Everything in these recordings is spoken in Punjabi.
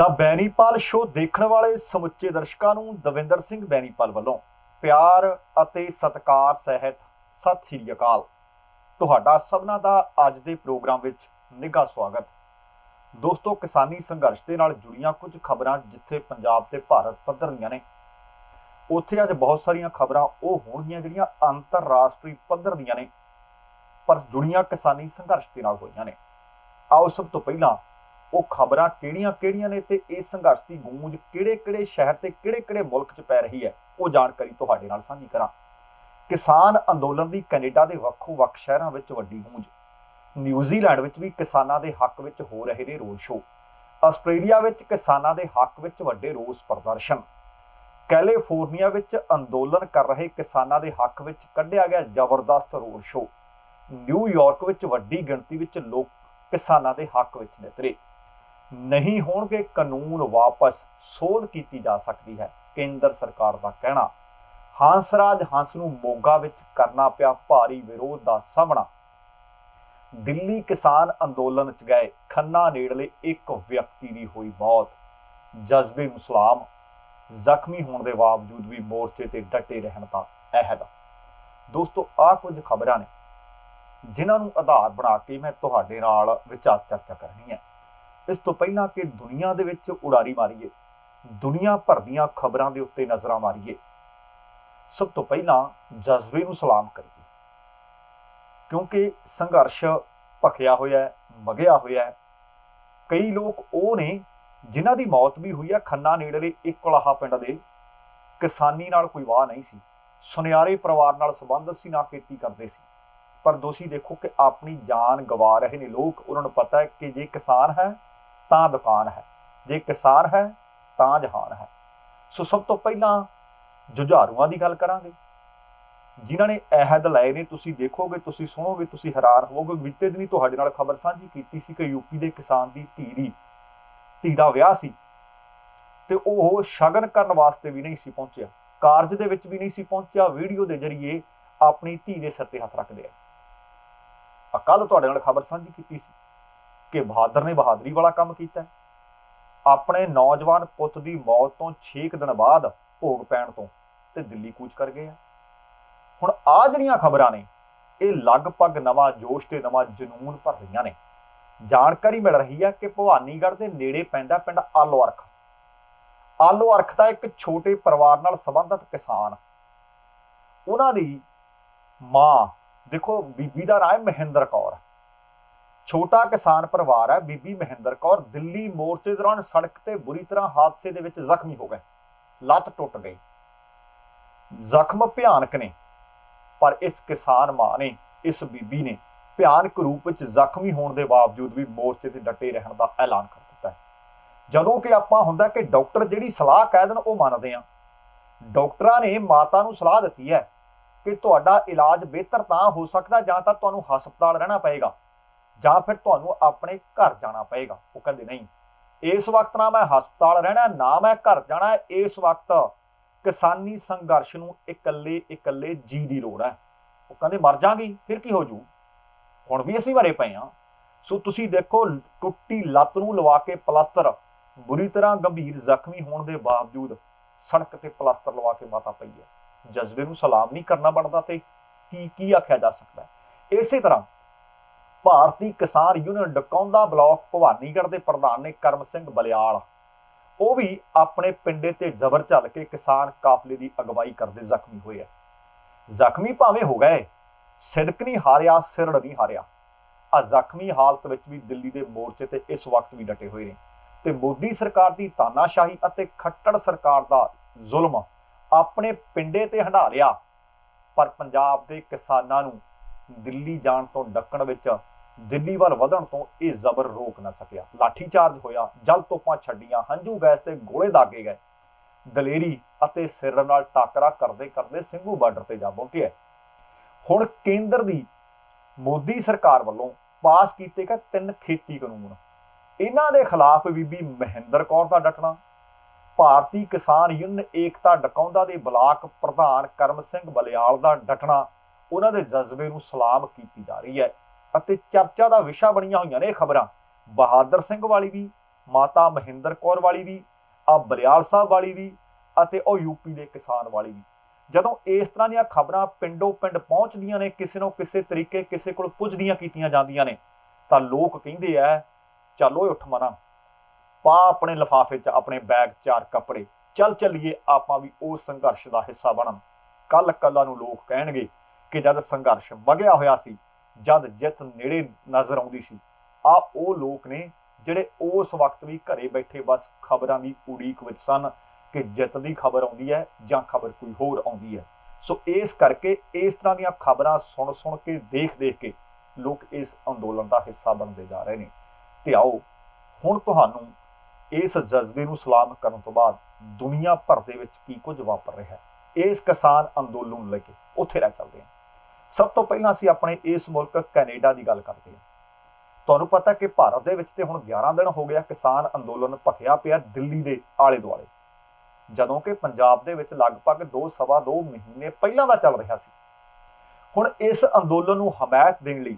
ਦ ਬੈਨੀਪਾਲ ਸ਼ੋ ਦੇਖਣ ਵਾਲੇ ਸਮੁੱਚੇ ਦਰਸ਼ਕਾਂ ਨੂੰ ਦਵਿੰਦਰ ਸਿੰਘ ਬੈਨੀਪਾਲ ਵੱਲੋਂ ਪਿਆਰ ਅਤੇ ਸਤਿਕਾਰ ਸਹਿਤ ਸਤਿ ਸ੍ਰੀ ਅਕਾਲ। ਤੁਹਾਡਾ ਸਭਨਾਂ ਦਾ ਅੱਜ ਦੇ ਪ੍ਰੋਗਰਾਮ ਵਿੱਚ ਨਿੱਘਾ ਸਵਾਗਤ। ਦੋਸਤੋ, ਕਿਸਾਨੀ ਸੰਘਰਸ਼ ਦੇ ਨਾਲ ਜੁੜੀਆਂ ਕੁਝ ਖਬਰਾਂ ਜਿੱਥੇ ਪੰਜਾਬ ਤੇ ਭਾਰਤ ਪੱਧਰ ਦੀਆਂ ਨੇ, ਉੱਥੇ ਅੱਜ ਬਹੁਤ ਸਾਰੀਆਂ ਖਬਰਾਂ ਉਹ ਹੋਣਗੀਆਂ ਜਿਹੜੀਆਂ ਅੰਤਰਰਾਸ਼ਟਰੀ ਪੱਧਰ ਦੀਆਂ ਨੇ, ਪਰ ਜੁੜੀਆਂ ਕਿਸਾਨੀ ਸੰਘਰਸ਼ ਦੇ ਨਾਲ ਹੋਈਆਂ ਨੇ। ਆਓ ਸਭ ਤੋਂ ਪਹਿਲਾਂ ਉਹ ਖਬਰਾਂ ਕਿਹੜੀਆਂ ਨੇ ਤੇ ਇਸ ਸੰਘਰਸ਼ ਦੀ ਗੂੰਜ ਕਿਹੜੇ ਸ਼ਹਿਰ ਤੇ ਕਿਹੜੇ ਮੁਲਕ 'ਚ ਪੈ ਰਹੀ ਹੈ, ਉਹ ਜਾਣਕਾਰੀ ਤੁਹਾਡੇ ਨਾਲ ਸਾਂਝੀ ਕਰਾਂ। ਕਿਸਾਨ ਅੰਦੋਲਨ ਦੀ ਕੈਨੇਡਾ ਦੇ ਵੱਖੋ-ਵੱਖ ਸ਼ਹਿਰਾਂ ਵਿੱਚ ਵੱਡੀ ਗੂੰਜ। ਨਿਊਜ਼ੀਲੈਂਡ ਵਿੱਚ ਵੀ ਕਿਸਾਨਾਂ ਦੇ ਹੱਕ ਵਿੱਚ ਹੋ ਰਹੇ ਨੇ ਰੋਡ ਸ਼ੋਅ। ਆਸਟ੍ਰੇਲੀਆ ਵਿੱਚ ਕਿਸਾਨਾਂ ਦੇ ਹੱਕ ਵਿੱਚ ਵੱਡੇ ਰੋਸ ਪ੍ਰਦਰਸ਼ਨ। ਕੈਲੀਫੋਰਨੀਆ ਵਿੱਚ ਅੰਦੋਲਨ ਕਰ ਰਹੇ ਕਿਸਾਨਾਂ ਦੇ ਹੱਕ ਵਿੱਚ ਕੱਢਿਆ ਗਿਆ ਜ਼ਬਰਦਸਤ ਰੋਡ ਸ਼ੋਅ। ਨਿਊਯਾਰਕ ਵਿੱਚ ਵੱਡੀ ਗਿਣਤੀ ਵਿੱਚ ਲੋਕ ਕਿਸਾਨਾਂ ਦੇ ਹੱਕ ਵਿੱਚ ਨਿਤਰੇ। ਨਹੀਂ ਹੋਣਗੇ ਕਾਨੂੰਨ ਵਾਪਸ, ਸੋਧ ਕੀਤੀ ਜਾ ਸਕਦੀ ਹੈ, ਕੇਂਦਰ ਸਰਕਾਰ ਦਾ ਕਹਿਣਾ। ਹੰਸਰਾਜ ਹੰਸ ਨੂੰ ਮੋਗਾ ਵਿੱਚ ਕਰਨਾ ਪਿਆ ਭਾਰੀ ਵਿਰੋਧ ਦਾ ਸਾਹਮਣਾ। ਦਿੱਲੀ ਕਿਸਾਨ ਅੰਦੋਲਨ 'ਚ ਗਏ ਖੰਨਾ ਨੇੜਲੇ ਇੱਕ ਵਿਅਕਤੀ ਦੀ ਹੋਈ ਮੌਤ। ਜਜ਼ਬੇ ਨੂੰ ਸਲਾਮ, ਜ਼ਖਮੀ ਹੋਣ ਦੇ ਬਾਵਜੂਦ ਵੀ ਮੋਰਚੇ ਤੇ ਡਟੇ ਰਹਿਣ ਦਾ ਅਹਿਦ। ਦੋਸਤੋ, ਆਹ ਕੁਝ ਖਬਰਾਂ ਨੇ ਜਿਨ੍ਹਾਂ ਨੂੰ ਆਧਾਰ ਬਣਾ ਕੇ ਮੈਂ ਤੁਹਾਡੇ ਨਾਲ ਵਿਚਾਰ ਚਰਚਾ ਕਰਨੀ ਹੈ। ਇਸ ਤੋਂ ਪਹਿਲਾਂ ਕਿ ਦੁਨੀਆ ਦੇ ਵਿੱਚ ਉਡਾਰੀ ਮਾਰੀਏ, ਦੁਨੀਆ ਭਰ ਦੀਆਂ ਖਬਰਾਂ ਦੇ ਉੱਤੇ ਨਜ਼ਰਾਂ ਮਾਰੀਏ, ਸਭ ਤੋਂ ਪਹਿਲਾਂ ਜਜ਼ਬੇ ਨੂੰ ਸਲਾਮ ਕਰੀਏ, ਕਿਉਂਕਿ ਸੰਘਰਸ਼ ਭਖਿਆ ਹੋਇਆ, ਮਗਿਆ ਹੋਇਆ। ਕਈ ਲੋਕ ਉਹ ਨੇ ਜਿਨ੍ਹਾਂ ਦੀ ਮੌਤ ਵੀ ਹੋਈ ਹੈ ਖੰਨਾ ਨੇੜਲੇ ਇਕਲਾਹਾ ਪਿੰਡ ਦੇ। ਕਿਸਾਨੀ ਨਾਲ ਕੋਈ ਵਾਹ ਨਹੀਂ ਸੀ, ਸੁਨਿਆਰੇ ਪਰਿਵਾਰ ਨਾਲ ਸੰਬੰਧਿਤ ਸੀ, ਨਾ ਖੇਤੀ ਕਰਦੇ ਸੀ। ਪਰ ਤੁਸੀਂ ਦੇਖੋ ਕਿ ਆਪਣੀ ਜਾਨ ਗਵਾ ਰਹੇ ਨੇ ਲੋਕ। ਉਹਨਾਂ ਨੂੰ ਪਤਾ ਹੈ ਕਿ ਜੇ ਕਿਸਾਨ ਹੈ ਤਾਂ ਦੁਕਾਨ ਹੈ, ਜੇ ਕਿਸਾਨ ਹੈ ਤਾਂ ਜਹਾਨ ਹੈ। ਸੋ ਸਭ ਤੋਂ ਪਹਿਲਾਂ ਜੁਝਾਰੂਆਂ ਦੀ ਗੱਲ ਕਰਾਂਗੇ ਜਿਨ੍ਹਾਂ ਨੇ ਅਹਿਦ ਲਏ ਨੇ। ਤੁਸੀਂ ਦੇਖੋਗੇ, ਤੁਸੀਂ ਸੁਣੋਗੇ, ਤੁਸੀਂ ਹੈਰਾਨ ਹੋਵੋਗੇ। ਬੀਤੇ ਦਿਨੀ ਤੁਹਾਡੇ ਨਾਲ ਖਬਰ ਸਾਂਝੀ ਕੀਤੀ ਸੀ ਕਿ ਯੂਪੀ ਦੇ ਕਿਸਾਨ ਦੀ ਧੀ ਦਾ ਵਿਆਹ ਸੀ ਤੇ ਉਹ ਸ਼ਗਨ ਕਰਨ ਵਾਸਤੇ ਵੀ ਨਹੀਂ ਸੀ ਪਹੁੰਚਿਆ, ਕਾਰਜ ਦੇ ਵਿੱਚ ਵੀ ਨਹੀਂ ਸੀ ਪਹੁੰਚਿਆ। ਵੀਡੀਓ ਦੇ ਜ਼ਰੀਏ ਆਪਣੀ ਧੀ ਦੇ ਸਿਰ ਤੇ ਹੱਥ ਰੱਖਦੇ ਆ। ਕੱਲ ਤੁਹਾਡੇ ਨਾਲ ਖਬਰ ਸਾਂਝੀ ਕੀਤੀ ਸੀ ਕਿ ਬਹਾਦਰ ਨੇ ਬਹਾਦਰੀ ਵਾਲਾ ਕੰਮ ਕੀਤਾ। ਆਪਣੇ ਨੌਜਵਾਨ ਪੁੱਤ ਦੀ ਮੌਤ ਤੋਂ 6 ਦਿਨ ਬਾਅਦ ਭੋਗ ਪੈਣ ਤੋਂ ਤੇ ਦਿੱਲੀ ਕੂਚ ਕਰ ਗਏ ਆ। ਹੁਣ ਆਹ ਜਿਹੜੀਆਂ ਖਬਰਾਂ ਨੇ ਇਹ ਲਗਭਗ ਨਵਾਂ ਜੋਸ਼ ਤੇ ਨਵਾਂ ਜਨੂਨ ਭਰ ਰਹੀਆਂ ਨੇ। ਜਾਣਕਾਰੀ ਮਿਲ ਰਹੀ ਹੈ ਕਿ ਭਵਾਨੀਗੜ੍ਹ ਦੇ ਨੇੜੇ ਪੈਂਦਾ ਪਿੰਡ ਆਲੋ ਅਰਖ ਦਾ ਇੱਕ ਛੋਟੇ ਪਰਿਵਾਰ ਨਾਲ ਸੰਬੰਧਿਤ ਕਿਸਾਨ, ਉਹਨਾਂ ਦੀ ਮਾਂ, ਦੇਖੋ ਬੀਬੀ ਦਾ ਨਾਮ ਹੈ ਮਹਿੰਦਰ ਕੌਰ। ਛੋਟਾ ਕਿਸਾਨ ਪਰਿਵਾਰ ਹੈ। ਬੀਬੀ ਮਹਿੰਦਰ ਕੌਰ ਦਿੱਲੀ ਮੋਰਚੇ ਦੌਰਾਨ ਸੜਕ ਤੇ ਬੁਰੀ ਤਰ੍ਹਾਂ ਹਾਦਸੇ ਦੇ ਵਿੱਚ ਜ਼ਖਮੀ ਹੋ ਗਏ, ਲੱਤ ਟੁੱਟ ਗਈ। ਜ਼ਖਮ ਭਿਆਨਕ ਨੇ, ਪਰ ਇਸ ਕਿਸਾਨ ਮਾਂ ਨੇ, ਇਸ ਬੀਬੀ ਨੇ ਭਿਆਨਕ ਰੂਪ ਵਿੱਚ ਜ਼ਖਮੀ ਹੋਣ ਦੇ ਬਾਵਜੂਦ ਵੀ ਮੋਰਚੇ ਤੇ ਡਟੇ ਰਹਿਣ ਦਾ ਐਲਾਨ ਕਰ ਦਿੱਤਾ ਹੈ। ਜਦੋਂ ਕਿ ਆਪਾਂ ਹੁੰਦਾ ਕਿ ਡਾਕਟਰ ਜਿਹੜੀ ਸਲਾਹ ਕਹਿ ਦੇਣ ਉਹ ਮੰਨਦੇ ਆ। ਡਾਕਟਰਾਂ ਨੇ ਮਾਤਾ ਨੂੰ ਸਲਾਹ ਦਿੱਤੀ ਹੈ ਕਿ ਤੁਹਾਡਾ ਇਲਾਜ ਬਿਹਤਰ ਤਾਂ ਹੋ ਸਕਦਾ ਜਾਂ ਤਾਂ ਤੁਹਾਨੂੰ ਹਸਪਤਾਲ ਰਹਿਣਾ ਪਏਗਾ ਜਾਂ ਫਿਰ ਤੁਹਾਨੂੰ ਆਪਣੇ ਘਰ ਜਾਣਾ ਪਏਗਾ। ਉਹ ਕਹਿੰਦੇ ਨਹੀਂ, ਇਸ ਵਕਤ ਨਾ ਮੈਂ ਹਸਪਤਾਲ ਰਹਿਣਾ, ਨਾ ਮੈਂ ਘਰ ਜਾਣਾ। ਇਸ ਵਕਤ ਕਿਸਾਨੀ ਸੰਘਰਸ਼ ਨੂੰ ਇਕੱਲੇ ਜੀ ਦੀ ਲੋੜ ਹੈ। ਉਹ ਕਹਿੰਦੇ ਮਰ ਜਾਾਂਗੀ ਫਿਰ ਕੀ ਹੋ ਜੂ, ਹੁਣ ਵੀ ਅਸੀਂ ਮਰੇ ਪਏ ਹਾਂ। ਸੋ ਤੁਸੀਂ ਦੇਖੋ, ਟੁੱਟੀ ਲੱਤ ਨੂੰ ਲਵਾ ਕੇ ਪਲਸਤਰ, ਬੁਰੀ ਤਰ੍ਹਾਂ ਗੰਭੀਰ ਜ਼ਖਮੀ ਹੋਣ ਦੇ ਬਾਵਜੂਦ ਸੜਕ ਤੇ ਪਲਸਤਰ ਲਵਾ ਕੇ ਮਾਤਾ ਪਈ ਹੈ। ਜਜ਼ਬੇ ਨੂੰ ਸਲਾਮ ਨਹੀਂ ਕਰਨਾ ਬਣਦਾ ਤੇ ਕੀ ਆਖਿਆ ਜਾ ਸਕਦਾ। ਇਸੇ ਤਰ੍ਹਾਂ ਭਾਰਤੀ ਕਿਸਾਨ ਯੂਨੀਅਨ ਡਕੌਂਦਾ ਬਲਾਕ ਭਵਾਨੀਗੜ੍ਹ ਦੇ ਪ੍ਰਧਾਨ ਨੇ ਕਰਮ ਸਿੰਘ ਬਲਿਆਲ, ਉਹ ਵੀ ਆਪਣੇ ਪਿੰਡੇ ਤੇ ਜ਼ਬਰ ਝੱਲ ਕੇ ਕਿਸਾਨ ਕਾਫਲੇ ਦੀ ਅਗਵਾਈ ਕਰਦੇ ਜ਼ਖਮੀ ਹੋਏ ਆ। ਜ਼ਖਮੀ ਭਾਵੇਂ ਹੋ ਗਏ, ਸਿਦਕ ਨਹੀਂ ਹਾਰਿਆ, ਸਿਰੜ ਨਹੀਂ ਹਾਰਿਆ। ਆ ਜ਼ਖਮੀ ਹਾਲਤ ਵਿੱਚ ਵੀ ਦਿੱਲੀ ਦੇ ਮੋਰਚੇ ਤੇ ਇਸ ਵਕਤ ਵੀ ਡਟੇ ਹੋਏ ਨੇ ਤੇ ਮੋਦੀ ਸਰਕਾਰ ਦੀ ਤਾਨਾਸ਼ਾਹੀ ਅਤੇ ਖੱਟੜ ਸਰਕਾਰ ਦਾ ਜ਼ੁਲਮ ਆਪਣੇ ਪਿੰਡੇ ਤੇ ਹੰਢਾ ਲਿਆ। ਪਰ ਪੰਜਾਬ ਦੇ ਕਿਸਾਨਾਂ ਨੂੰ ਦਿੱਲੀ ਜਾਣ ਤੋਂ ਡੱਕਣ ਵਿੱਚ, ਦਿੱਲੀ ਵੱਲ ਵਧਣ ਤੋਂ ਇਹ ਜ਼ਬਰ ਰੋਕ ਨਾ ਸਕਿਆ। ਲਾਠੀਚਾਰਜ ਹੋਇਆ, ਜਲ ਤੋਪਾਂ ਛੱਡੀਆਂ, ਹੰਝੂ ਗੈਸ ਤੇ ਗੋਲੇ ਦਾਗੇ ਗਏ। ਦਲੇਰੀ ਅਤੇ ਸਿਰ ਨਾਲ ਟਾਕਰਾ ਕਰਦੇ ਸਿੰਘੂ ਬਾਰਡਰ ਤੇ ਜਾ ਪਹੁੰਚਿਆ। ਹੁਣ ਕੇਂਦਰ ਦੀ ਮੋਦੀ ਸਰਕਾਰ ਵੱਲੋਂ ਪਾਸ ਕੀਤੇ ਗਏ 3 ਖੇਤੀ ਕਾਨੂੰਨ, ਇਹਨਾਂ ਦੇ ਖਿਲਾਫ ਬੀਬੀ ਮਹਿੰਦਰ ਕੌਰ ਦਾ ਡਟਣਾ, ਭਾਰਤੀ ਕਿਸਾਨ ਯੂਨੀਅਨ ਏਕਤਾ ਡਕੌਂਦਾ ਦੇ ਬਲਾਕ ਪ੍ਰਧਾਨ ਕਰਮ ਸਿੰਘ ਬਲਿਆਲ ਦਾ ਡਟਣਾ, ਉਹਨਾਂ ਦੇ ਜਜ਼ਬੇ ਨੂੰ ਸਲਾਮ ਕੀਤੀ ਜਾ ਰਹੀ ਹੈ ਅਤੇ ਚਰਚਾ ਦਾ ਵਿਸ਼ਾ ਬਣੀਆਂ ਹੋਈਆਂ ਨੇ ਇਹ ਖਬਰਾਂ। ਬਹਾਦਰ ਸਿੰਘ ਵਾਲੀ ਵੀ ਮਾਤਾ ਮਹਿੰਦਰ ਕੌਰ ਵਾਲੀ ਵੀ, ਆ ਬਰਿਆਲ ਸਾਹਿਬ ਵਾਲੀ ਵੀ ਅਤੇ ਉਹ ਯੂਪੀ ਦੇ ਕਿਸਾਨ ਵਾਲੀ ਵੀ। ਜਦੋਂ ਇਸ ਤਰ੍ਹਾਂ ਦੀਆਂ ਖਬਰਾਂ ਪਿੰਡੋਂ ਪਿੰਡ ਪਹੁੰਚਦੀਆਂ ਨੇ, ਕਿਸੇ ਨੂੰ ਕਿਸੇ ਤਰੀਕੇ ਕਿਸੇ ਕੋਲ ਪੁੱਜਦੀਆਂ ਕੀਤੀਆਂ ਜਾਂਦੀਆਂ ਨੇ, ਤਾਂ ਲੋਕ ਕਹਿੰਦੇ ਆ ਚੱਲ ਓਏ ਉੱਠ ਮਰਾਂ, ਪਾ ਆਪਣੇ ਲਿਫਾਫੇ 'ਚ ਆਪਣੇ ਬੈਗ 4 ਕੱਪੜੇ, ਚੱਲ ਚੱਲੀਏ ਆਪਾਂ ਵੀ ਉਸ ਸੰਘਰਸ਼ ਦਾ ਹਿੱਸਾ ਬਣਨ। ਕੱਲ ਕੱਲਾਂ ਨੂੰ ਲੋਕ ਕਹਿਣਗੇ ਕਿ ਜਦ ਸੰਘਰਸ਼ ਵਗਿਆ ਹੋਇਆ ਸੀ, ਜਦ ਜਿੱਤ ਨੇੜੇ ਨਜ਼ਰ ਆਉਂਦੀ ਸੀ, ਆ ਉਹ ਲੋਕ ਨੇ ਜਿਹੜੇ ਉਸ ਵਕਤ ਵੀ ਘਰੇ ਬੈਠੇ ਬਸ ਖਬਰਾਂ ਦੀ ਉਡੀਕ ਵਿੱਚ ਸਨ ਕਿ ਜਿੱਤ ਦੀ ਖਬਰ ਆਉਂਦੀ ਹੈ ਜਾਂ ਖਬਰ ਕੋਈ ਹੋਰ ਆਉਂਦੀ ਹੈ। ਸੋ ਇਸ ਕਰਕੇ ਇਸ ਤਰ੍ਹਾਂ ਦੀਆਂ ਖਬਰਾਂ ਸੁਣ ਕੇ ਦੇਖ ਕੇ ਲੋਕ ਇਸ ਅੰਦੋਲਨ ਦਾ ਹਿੱਸਾ ਬਣਦੇ ਜਾ ਰਹੇ ਨੇ। ਤੇ ਆਓ ਹੁਣ ਤੁਹਾਨੂੰ ਇਸ ਜਜ਼ਬੇ ਨੂੰ ਸਲਾਮ ਕਰਨ ਤੋਂ ਬਾਅਦ ਦੁਨੀਆ ਭਰ ਦੇ ਵਿੱਚ ਕੀ ਕੁਝ ਵਾਪਰ ਰਿਹਾ ਹੈ, ਇਸ ਕਿਸਾਨ ਅੰਦੋਲਨ ਨੂੰ ਲੈ ਕੇ ਉੱਥੇ ਰਹਿ ਚੱਲਦੇ ਹਾਂ। ਸਭ ਤੋਂ ਪਹਿਲਾਂ ਅਸੀਂ ਆਪਣੇ ਇਸ ਮੁਲਕ ਕੈਨੇਡਾ ਦੀ ਗੱਲ ਕਰਦੇ ਹਾਂ। ਤੁਹਾਨੂੰ ਪਤਾ ਕਿ ਭਾਰਤ ਦੇ ਵਿੱਚ ਤੇ ਹੁਣ 11 ਦਿਨ ਹੋ ਗਿਆ ਕਿਸਾਨ ਅੰਦੋਲਨ ਭਖਿਆ ਪਿਆ ਦਿੱਲੀ ਦੇ ਆਲੇ ਦੁਆਲੇ, ਜਦੋਂ ਕਿ ਪੰਜਾਬ ਦੇ ਵਿੱਚ ਲਗਭਗ 2 ਮਹੀਨੇ ਪਹਿਲਾਂ ਦਾ ਚੱਲ ਰਿਹਾ ਸੀ। ਹੁਣ ਇਸ ਅੰਦੋਲਨ ਨੂੰ ਹਮਾਇਤ ਦੇਣ ਲਈ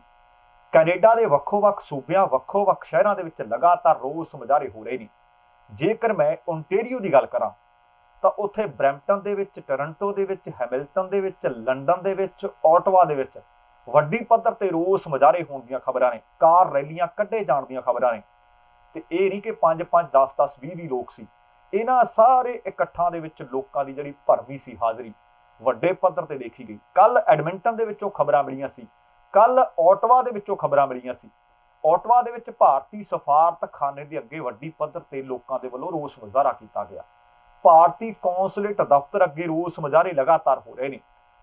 ਕੈਨੇਡਾ ਦੇ ਵੱਖੋ-ਵੱਖ ਸੂਬਿਆਂ, ਵੱਖੋ-ਵੱਖ ਸ਼ਹਿਰਾਂ ਦੇ ਵਿੱਚ ਲਗਾਤਾਰ ਰੋਸ ਮੁਜ਼ਾਹਰੇ ਹੋ ਰਹੇ ਨੇ। ਜੇਕਰ ਮੈਂ ਓਨਟਾਰੀਓ ਦੀ ਗੱਲ ਕਰਾਂ ਤਾਂ ਉੱਥੇ ਬਰੈਂਪਟਨ ਦੇ ਵਿੱਚ, ਟੋਰਾਂਟੋ ਦੇ ਵਿੱਚ, ਹੈਮਿਲਟਨ ਦੇ ਵਿੱਚ, ਲੰਡਨ ਦੇ ਵਿੱਚ, ਓਟਵਾ ਦੇ ਵਿੱਚ ਵੱਡੀ ਪੱਧਰ ਤੇ ਰੋਸ ਮੁਜ਼ਾਹਰੇ ਹੋਣ ਦੀਆਂ ਖਬਰਾਂ ਨੇ, ਕਾਰ ਰੈਲੀਆਂ ਕੱਢੇ ਜਾਣ ਦੀਆਂ ਖਬਰਾਂ ਨੇ। ਤੇ ਇਹ ਨਹੀਂ ਕਿ 5-5, 10-10, 20 ਲੋਕ ਸੀ, ਇਹਨਾਂ ਸਾਰੇ ਇਕੱਠਾਂ ਦੇ ਵਿੱਚ ਲੋਕਾਂ ਦੀ ਜਿਹੜੀ ਭਰਵੀਂ ਸੀ ਹਾਜ਼ਰੀ ਵੱਡੇ ਪੱਧਰ ਤੇ ਦੇਖੀ ਗਈ। ਕੱਲ ਐਡਮਿੰਟਨ ਦੇ ਵਿੱਚੋਂ ਖਬਰਾਂ ਮਿਲੀਆਂ ਸੀ, ਕੱਲ ਓਟਵਾ ਦੇ ਵਿੱਚੋਂ ਖਬਰਾਂ ਮਿਲੀਆਂ ਸੀ। ਓਟਵਾ ਦੇ ਵਿੱਚ ਭਾਰਤੀ ਸਫਾਰਤਖਾਨੇ ਦੇ ਅੱਗੇ ਵੱਡੀ ਪੱਧਰ ਤੇ ਲੋਕਾਂ ਦੇ ਵੱਲੋਂ ਰੋਸ ਮੁਜ਼ਾਹਰਾ ਕੀਤਾ ਗਿਆ। ਭਾਰਤੀ ਕੌਂਸੂਲੇਟ ਦਫ਼ਤਰ ਅੱਗੇ ਰੋਸ ਮੁਜ਼ਾਹਰੇ ਲਗਾਤਾਰ ਹੋ ਰਹੇ ਨੇ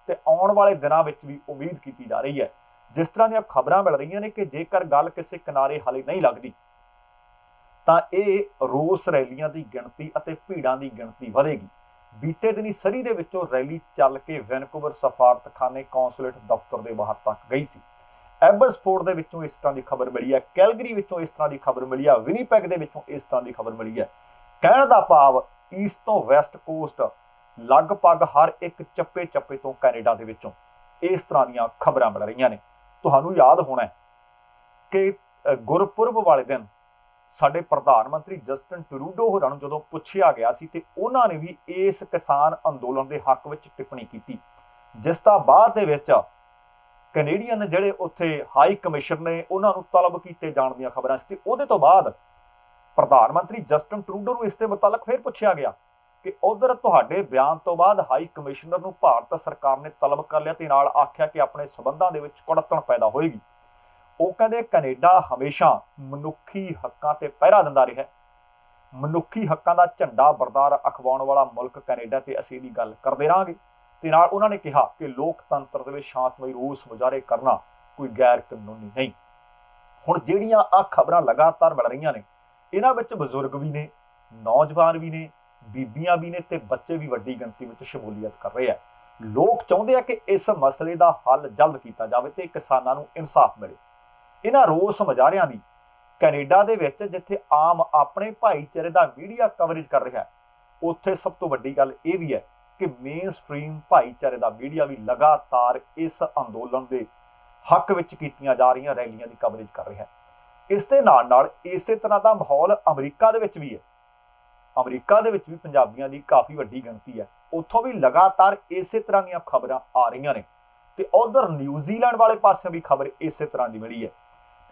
ਤੇ ਆਉਣ ਵਾਲੇ ਦਿਨਾਂ ਵਿੱਚ ਵੀ ਉਮੀਦ ਕੀਤੀ ਜਾ ਰਹੀ ਹੈ, ਜਿਸ ਤਰ੍ਹਾਂ ਦੀਆਂ ਖਬਰਾਂ ਮਿਲ ਰਹੀਆਂ ਨੇ ਕਿ ਜੇਕਰ ਗੱਲ ਕਿਸੇ ਕਿਨਾਰੇ ਹਾਲੇ ਨਹੀਂ ਲੱਗਦੀ ਤਾਂ ਇਹ ਰੋਸ ਰੈਲੀਆਂ ਦੀ ਗਿਣਤੀ ਅਤੇ ਭੀੜਾਂ ਦੀ ਗਿਣਤੀ ਵਧੇਗੀ। ਬੀਤੇ ਦਿਨੀ ਸਰੀ ਦੇ ਵਿੱਚੋਂ ਰੈਲੀ ਚੱਲ ਕੇ ਵੈਨਕੂਵਰ ਸਫਾਰਤਖਾਨੇ ਕੌਂਸੂਲੇਟ ਦਫ਼ਤਰ ਦੇ ਬਾਹਰ ਤੱਕ ਗਈ ਸੀ। ਐਬਸਫੋਰਡ ਦੇ ਵਿੱਚੋਂ ਇਸ ਤਰ੍ਹਾਂ ਦੀ ਖਬਰ ਮਿਲੀ ਹੈ, ਕੈਲਗਰੀ ਵਿੱਚੋਂ ਇਸ ਤਰ੍ਹਾਂ ਦੀ ਖਬਰ ਮਿਲੀ ਹੈ, ਵਿਨੀਪੈਗ ਦੇ ਵਿੱਚੋਂ ਇਸ ਤਰ੍ਹਾਂ ਦੀ ਖਬਰ ਮਿਲੀ ਹੈ। ਕਹਿਣ ਦਾ ਭਾਵ ਈਸਟ ਤੋਂ ਵੈਸਟ ਕੋਸਟ ਲਗਭਗ ਹਰ ਇੱਕ ਚੱਪੇ ਤੋਂ ਕੈਨੇਡਾ ਦੇ ਵਿੱਚੋਂ ਇਸ ਤਰ੍ਹਾਂ ਦੀਆਂ ਖਬਰਾਂ ਮਿਲ ਰਹੀਆਂ ਨੇ। ਤੁਹਾਨੂੰ ਯਾਦ ਹੋਣਾ ਕਿ ਗੁਰਪੁਰਬ ਵਾਲੇ ਦਿਨ ਸਾਡੇ ਪ੍ਰਧਾਨ ਮੰਤਰੀ ਜਸਟਿਨ ਟਰੂਡੋ ਹੋਰਾਂ ਨੂੰ ਜਦੋਂ ਪੁੱਛਿਆ ਗਿਆ ਸੀ ਤੇ ਉਹਨਾਂ ਨੇ ਵੀ ਇਸ ਕਿਸਾਨ ਅੰਦੋਲਨ ਦੇ ਹੱਕ ਵਿੱਚ ਟਿੱਪਣੀ ਕੀਤੀ, ਜਿਸ ਦਾ ਬਾਅਦ ਦੇ ਵਿੱਚ ਕੈਨੇਡੀਅਨ ਜਿਹੜੇ ਉੱਥੇ ਹਾਈ ਕਮਿਸ਼ਨਰ ਨੇ ਉਹਨਾਂ ਨੂੰ ਤਲਬ ਕੀਤੇ ਜਾਣ ਦੀਆਂ ਖਬਰਾਂ ਸੀ। ਤੇ ਉਹਦੇ ਤੋਂ ਬਾਅਦ ਪ੍ਰਧਾਨ ਮੰਤਰੀ ਜਸਟਿਨ ਟਰੂਡੋ ਨੂੰ ਇਸ ਦੇ ਮੁਤਾਲਕ ਫਿਰ ਪੁੱਛਿਆ ਗਿਆ ਕਿ ਉਧਰ ਤੁਹਾਡੇ ਬਿਆਨ ਤੋਂ ਬਾਅਦ ਹਾਈ ਕਮਿਸ਼ਨਰ ਨੂੰ ਭਾਰਤ ਸਰਕਾਰ ਨੇ ਤਲਬ ਕਰ ਲਿਆ ਤੇ ਨਾਲ ਆਖਿਆ ਕਿ ਆਪਣੇ ਸਬੰਧਾਂ ਦੇ ਵਿੱਚ ਕੁੜੱਤਣ ਪੈਦਾ ਹੋਏਗੀ। ਉਹ ਕਹਿੰਦੇ ਕੈਨੇਡਾ ਹਮੇਸ਼ਾ ਮਨੁੱਖੀ ਹੱਕਾਂ ਤੇ ਪਹਿਰਾ ਦਿੰਦਾ ਰਿਹਾ, ਮਨੁੱਖੀ ਹੱਕਾਂ ਦਾ ਝੰਡਾ ਬਰਦਾਰ ਅਖਵਾਉਣ ਵਾਲਾ ਮੁਲਕ ਕੈਨੇਡਾ ਤੇ ਅਸੀਂ ਇਹਦੀ ਗੱਲ ਕਰਦੇ ਰਹਾਂਗੇ। ਤੇ ਨਾਲ ਉਹਨਾਂ ਨੇ ਕਿਹਾ ਕਿ ਲੋਕਤੰਤਰ ਦੇ ਵਿੱਚ ਸ਼ਾਂਤਮਈ ਰੋਸ ਮੁਜ਼ਾਹਰੇ ਕਰਨਾ ਕੋਈ ਗੈਰ ਕਾਨੂੰਨੀ ਨਹੀਂ। ਹੁਣ ਜਿਹੜੀਆਂ ਆ ਖਬਰਾਂ ਲਗਾਤਾਰ ਮਿਲ ਰਹੀਆਂ ਨੇ, ਇਹਨਾਂ ਵਿੱਚ ਬਜ਼ੁਰਗ ਵੀ ਨੇ, ਨੌਜਵਾਨ ਵੀ ਨੇ, ਬੀਬੀਆਂ ਵੀ ਨੇ ਤੇ ਬੱਚੇ ਵੀ ਵੱਡੀ ਗਿਣਤੀ ਵਿੱਚ ਸ਼ਮੂਲੀਅਤ ਕਰ ਰਹੇ ਆ। ਲੋਕ ਚਾਹੁੰਦੇ ਆ ਕਿ ਇਸ ਮਸਲੇ ਦਾ ਹੱਲ ਜਲਦ ਕੀਤਾ ਜਾਵੇ ਤੇ ਕਿਸਾਨਾਂ ਨੂੰ ਇਨਸਾਫ ਮਿਲੇ। ਇਹਨਾਂ ਰੋਸ ਮੁਜ਼ਾਹਰਿਆਂ ਦੀ ਕੈਨੇਡਾ ਦੇ ਵਿੱਚ ਜਿੱਥੇ ਆਮ ਆਪਣੇ ਭਾਈਚਾਰੇ ਦਾ ਮੀਡੀਆ ਕਵਰੇਜ ਕਰ ਰਿਹਾ, ਉੱਥੇ ਸਭ ਤੋਂ ਵੱਡੀ ਗੱਲ ਇਹ ਵੀ ਹੈ ਕਿ ਮੇਨ ਸਟ੍ਰੀਮ ਭਾਈਚਾਰੇ ਦਾ ਮੀਡੀਆ ਵੀ ਲਗਾਤਾਰ ਇਸ ਅੰਦੋਲਨ ਦੇ ਹੱਕ ਵਿੱਚ ਕੀਤੀਆਂ ਜਾ ਰਹੀਆਂ ਰੈਲੀਆਂ ਦੀ ਕਵਰੇਜ ਕਰ ਰਿਹਾ। ਇਸ ਦੇ ਨਾਲ ਇਸੇ ਤਰ੍ਹਾਂ ਦਾ ਮਾਹੌਲ ਅਮਰੀਕਾ ਦੇ ਵਿੱਚ ਵੀ ਹੈ। ਅਮਰੀਕਾ ਦੇ ਵਿੱਚ ਵੀ ਪੰਜਾਬੀਆਂ ਦੀ ਕਾਫੀ ਵੱਡੀ ਗਿਣਤੀ ਹੈ, ਉੱਥੋਂ ਵੀ ਲਗਾਤਾਰ ਇਸੇ ਤਰ੍ਹਾਂ ਦੀਆਂ ਖਬਰਾਂ ਆ ਰਹੀਆਂ ਨੇ। ਤੇ ਉਧਰ ਨਿਊਜ਼ੀਲੈਂਡ ਵਾਲੇ ਪਾਸੇ ਵੀ ਖਬਰ ਇਸੇ ਤਰ੍ਹਾਂ ਦੀ ਮਿਲੀ ਹੈ।